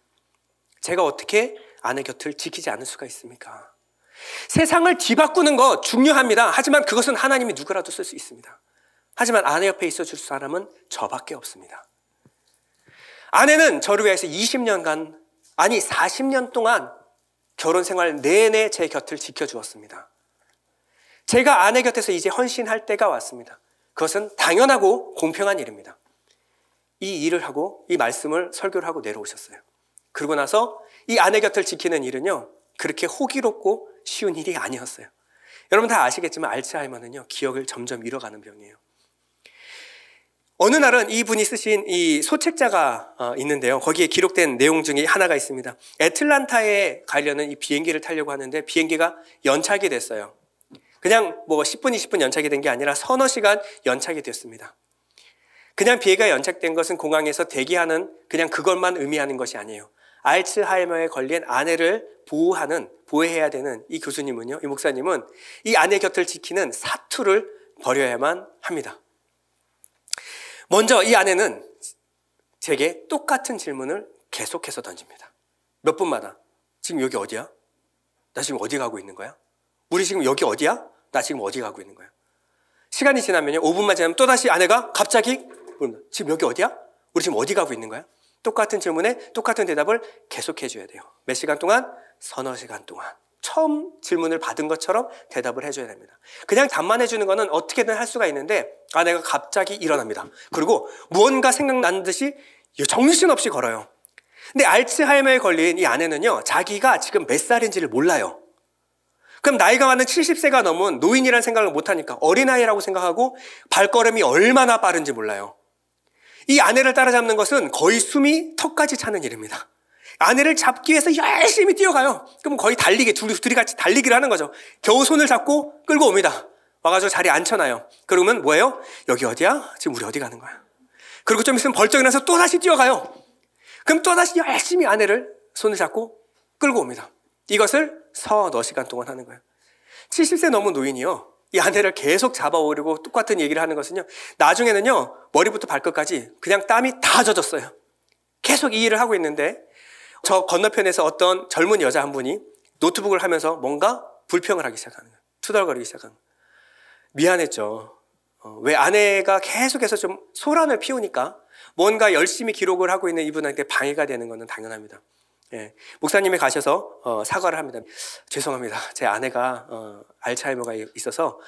제가 어떻게 아내 곁을 지키지 않을 수가 있습니까? 세상을 뒤바꾸는 거 중요합니다. 하지만 그것은 하나님이 누구라도 쓸 수 있습니다. 하지만 아내 옆에 있어줄 사람은 저밖에 없습니다. 아내는 저를 위해서 20년간, 아니 40년 동안 결혼 생활 내내 제 곁을 지켜주었습니다. 제가 아내 곁에서 이제 헌신할 때가 왔습니다. 그것은 당연하고 공평한 일입니다. 이 일을 하고 이 말씀을 설교를 하고 내려오셨어요. 그러고 나서 이 아내 곁을 지키는 일은요, 그렇게 호기롭고 쉬운 일이 아니었어요. 여러분 다 아시겠지만 알츠하이머는요, 기억을 점점 잃어가는 병이에요. 어느 날은 이분이 쓰신 이 소책자가 있는데요. 거기에 기록된 내용 중에 하나가 있습니다. 애틀란타에 가려는 이 비행기를 타려고 하는데 비행기가 연착이 됐어요. 그냥 10분, 20분 연착이 된 게 아니라 서너 시간 연착이 됐습니다. 그냥 비행기가 연착된 것은 공항에서 대기하는 그냥 그것만 의미하는 것이 아니에요. 알츠하이머에 걸린 아내를 보호해야 되는 이 교수님은요, 이 목사님은 이 아내 곁을 지키는 사투를 벌여야만 합니다. 먼저 이 아내는 제게 똑같은 질문을 계속해서 던집니다. 몇 분마다. 지금 여기 어디야? 나 지금 어디 가고 있는 거야? 우리 지금 여기 어디야? 나 지금 어디 가고 있는 거야? 시간이 지나면요, 5분만 지나면 또다시 아내가 갑자기 지금 여기 어디야? 우리 지금 어디 가고 있는 거야? 똑같은 질문에 똑같은 대답을 계속해 줘야 돼요. 몇 시간 동안? 서너 시간 동안. 처음 질문을 받은 것처럼 대답을 해줘야 됩니다. 그냥 답만 해주는 거는 어떻게든 할 수가 있는데 아내가 갑자기 일어납니다. 그리고 무언가 생각나는 듯이 정신없이 걸어요. 근데 알츠하이머에 걸린 이 아내는요, 자기가 지금 몇 살인지를 몰라요. 그럼 나이가 많은 70세가 넘은 노인이라는 생각을 못하니까 어린아이라고 생각하고 발걸음이 얼마나 빠른지 몰라요. 이 아내를 따라잡는 것은 거의 숨이 턱까지 차는 일입니다. 아내를 잡기 위해서 열심히 뛰어가요. 그럼 거의 둘이 같이 달리기를 하는 거죠. 겨우 손을 잡고 끌고 옵니다. 와가지고 자리에 앉혀놔요. 그러면 뭐예요? 여기 어디야? 지금 우리 어디 가는 거야? 그리고 좀 있으면 벌떡 일어나서 또다시 뛰어가요. 그럼 또다시 열심히 아내를 손을 잡고 끌고 옵니다. 이것을 서너 시간 동안 하는 거예요. 70세 넘은 노인이요, 이 아내를 계속 잡아오려고 똑같은 얘기를 하는 것은요, 나중에는요, 머리부터 발끝까지 그냥 땀이 다 젖었어요. 계속 이 일을 하고 있는데 저 건너편에서 어떤 젊은 여자 한 분이 노트북을 하면서 뭔가 불평을 하기 시작하는 거예요. 투덜거리기 시작하는 거예요. 미안했죠. 왜 아내가 계속해서 좀 소란을 피우니까 뭔가 열심히 기록을 하고 있는 이분한테 방해가 되는 것은 당연합니다. 예, 목사님이 가셔서 사과를 합니다. 죄송합니다. 제 아내가 알츠하이머가 있어서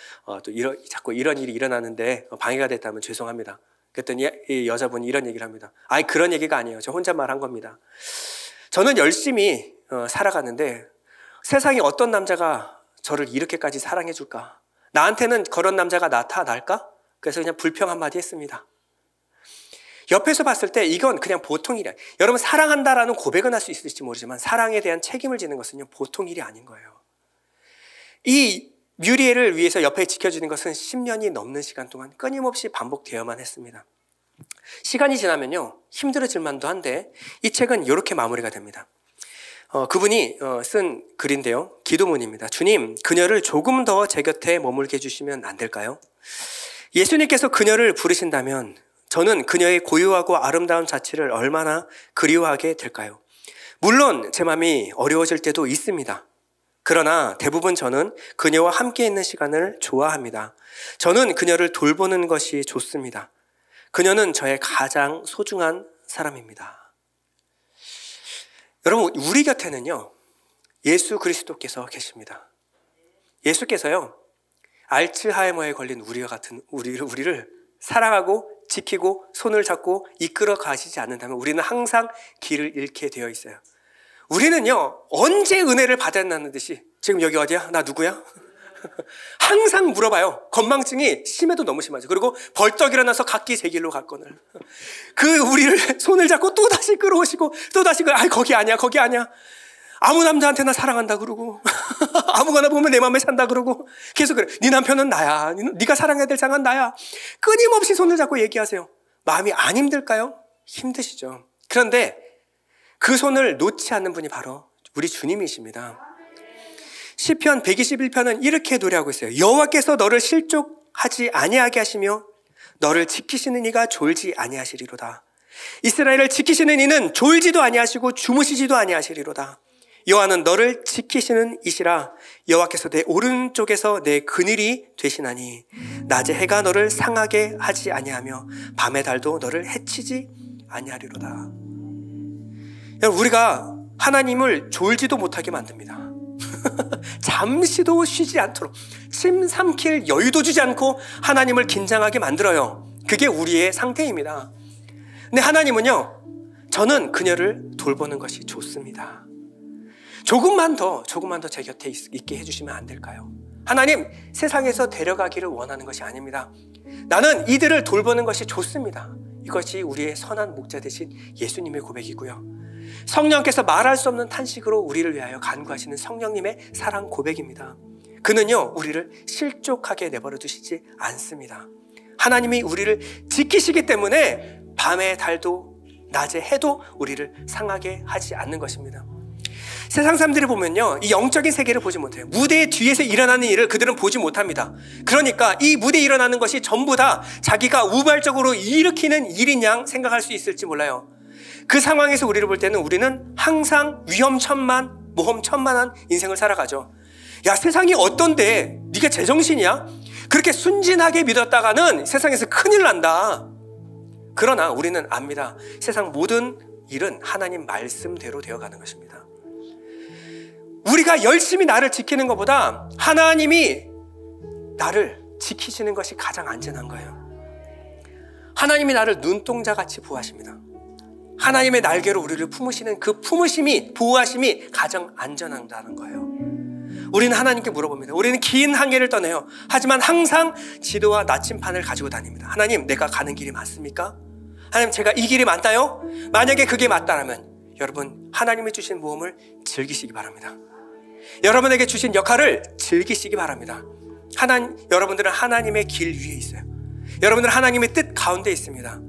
또 자꾸 이런 일이 일어나는데 방해가 됐다면 죄송합니다. 그랬더니 이 여자분이 이런 얘기를 합니다. 아니, 그런 얘기가 아니에요. 저 혼자 말한 겁니다. 저는 열심히 살아가는데 세상에 어떤 남자가 저를 이렇게까지 사랑해 줄까? 나한테는 그런 남자가 나타날까? 그래서 그냥 불평 한마디 했습니다. 옆에서 봤을 때 이건 그냥 보통 일이야. 여러분, 사랑한다라는 고백은 할 수 있을지 모르지만 사랑에 대한 책임을 지는 것은 보통 일이 아닌 거예요. 이 뮤리엘을 위해서 옆에 지켜주는 것은 10년이 넘는 시간 동안 끊임없이 반복되어야만 했습니다. 시간이 지나면요, 힘들어질 만도 한데 이 책은 이렇게 마무리가 됩니다. 그분이 쓴 글인데요, 기도문입니다. 주님, 그녀를 조금 더 제 곁에 머물게 해주시면 안 될까요? 예수님께서 그녀를 부르신다면 저는 그녀의 고유하고 아름다운 자취를 얼마나 그리워하게 될까요? 물론 제 마음이 어려워질 때도 있습니다. 그러나 대부분 저는 그녀와 함께 있는 시간을 좋아합니다. 저는 그녀를 돌보는 것이 좋습니다. 그녀는 저의 가장 소중한 사람입니다. 여러분, 우리 곁에는요, 예수 그리스도께서 계십니다. 예수께서요, 알츠하이머에 걸린 우리와 같은 우리를 사랑하고 지키고 손을 잡고 이끌어 가시지 않는다면 우리는 항상 길을 잃게 되어 있어요. 우리는요, 언제 은혜를 받았나는 듯이 지금 여기 어디야? 나 누구야? 항상 물어봐요. 건망증이 심해도 너무 심하죠. 그리고 벌떡 일어나서 각기 제 길로 갔거늘. 우리를 손을 잡고 또다시 끌어오시고 또다시 거기 아니야, 거기 아니야. 아무 남자한테나 사랑한다 그러고 아무거나 보면 내 마음에 산다 그러고 계속 그래. 네 남편은 나야. 네가 사랑해야 될 사람은 나야. 끊임없이 손을 잡고 얘기하세요. 마음이 안 힘들까요? 힘드시죠. 그런데 그 손을 놓지 않는 분이 바로 우리 주님이십니다. 시편 121편은 이렇게 노래하고 있어요. 여호와께서 너를 실족하지 아니하게 하시며 너를 지키시는 이가 졸지 아니하시리로다. 이스라엘을 지키시는 이는 졸지도 아니하시고 주무시지도 아니하시리로다. 여호와는 너를 지키시는 이시라. 여호와께서 내 오른쪽에서 내 그늘이 되시나니 낮에 해가 너를 상하게 하지 아니하며 밤의 달도 너를 해치지 아니하리로다. 우리가 하나님을 졸지도 못하게 만듭니다. 잠시도 쉬지 않도록 침 삼킬 여유도 주지 않고 하나님을 긴장하게 만들어요. 그게 우리의 상태입니다. 근데 하나님은요, 저는 그녀를 돌보는 것이 좋습니다. 조금만 더 제 곁에 있게 해주시면 안 될까요? 하나님, 세상에서 데려가기를 원하는 것이 아닙니다. 나는 이들을 돌보는 것이 좋습니다. 이것이 우리의 선한 목자 되신 예수님의 고백이고요. 성령께서 말할 수 없는 탄식으로 우리를 위하여 간구하시는 성령님의 사랑 고백입니다. 그는요, 우리를 실족하게 내버려 두시지 않습니다. 하나님이 우리를 지키시기 때문에 밤의 달도 낮의 해도 우리를 상하게 하지 않는 것입니다. 세상 사람들이 보면요, 이 영적인 세계를 보지 못해요. 무대 뒤에서 일어나는 일을 그들은 보지 못합니다. 그러니까 이 무대에 일어나는 것이 전부 다 자기가 우발적으로 일으키는 일인 양 생각할 수 있을지 몰라요. 그 상황에서 우리를 볼 때는 우리는 항상 위험천만, 모험천만한 인생을 살아가죠. 야, 세상이 어떤데 네가 제정신이야? 그렇게 순진하게 믿었다가는 세상에서 큰일 난다. 그러나 우리는 압니다. 세상 모든 일은 하나님 말씀대로 되어가는 것입니다. 우리가 열심히 나를 지키는 것보다 하나님이 나를 지키시는 것이 가장 안전한 거예요. 하나님이 나를 눈동자같이 보호하십니다. 하나님의 날개로 우리를 품으시는 그 품으심이, 보호하심이 가장 안전하다는 거예요. 우리는 하나님께 물어봅니다. 우리는 긴 항해를 떠내요. 하지만 항상 지도와 나침판을 가지고 다닙니다. 하나님, 내가 가는 길이 맞습니까? 하나님, 제가 이 길이 맞나요? 만약에 그게 맞다면 여러분, 하나님이 주신 모험을 즐기시기 바랍니다. 여러분에게 주신 역할을 즐기시기 바랍니다. 여러분들은 하나님의 길 위에 있어요. 여러분들은 하나님의 뜻 가운데 있습니다.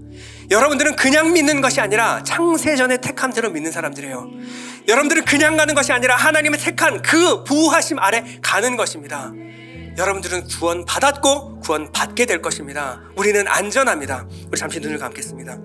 여러분들은 그냥 믿는 것이 아니라 창세전에 택함대로 믿는 사람들이에요. 여러분들은 그냥 가는 것이 아니라 하나님의 택한 그 보호하심 아래 가는 것입니다. 여러분들은 구원 받았고 구원 받게 될 것입니다. 우리는 안전합니다. 우리 잠시 눈을 감겠습니다.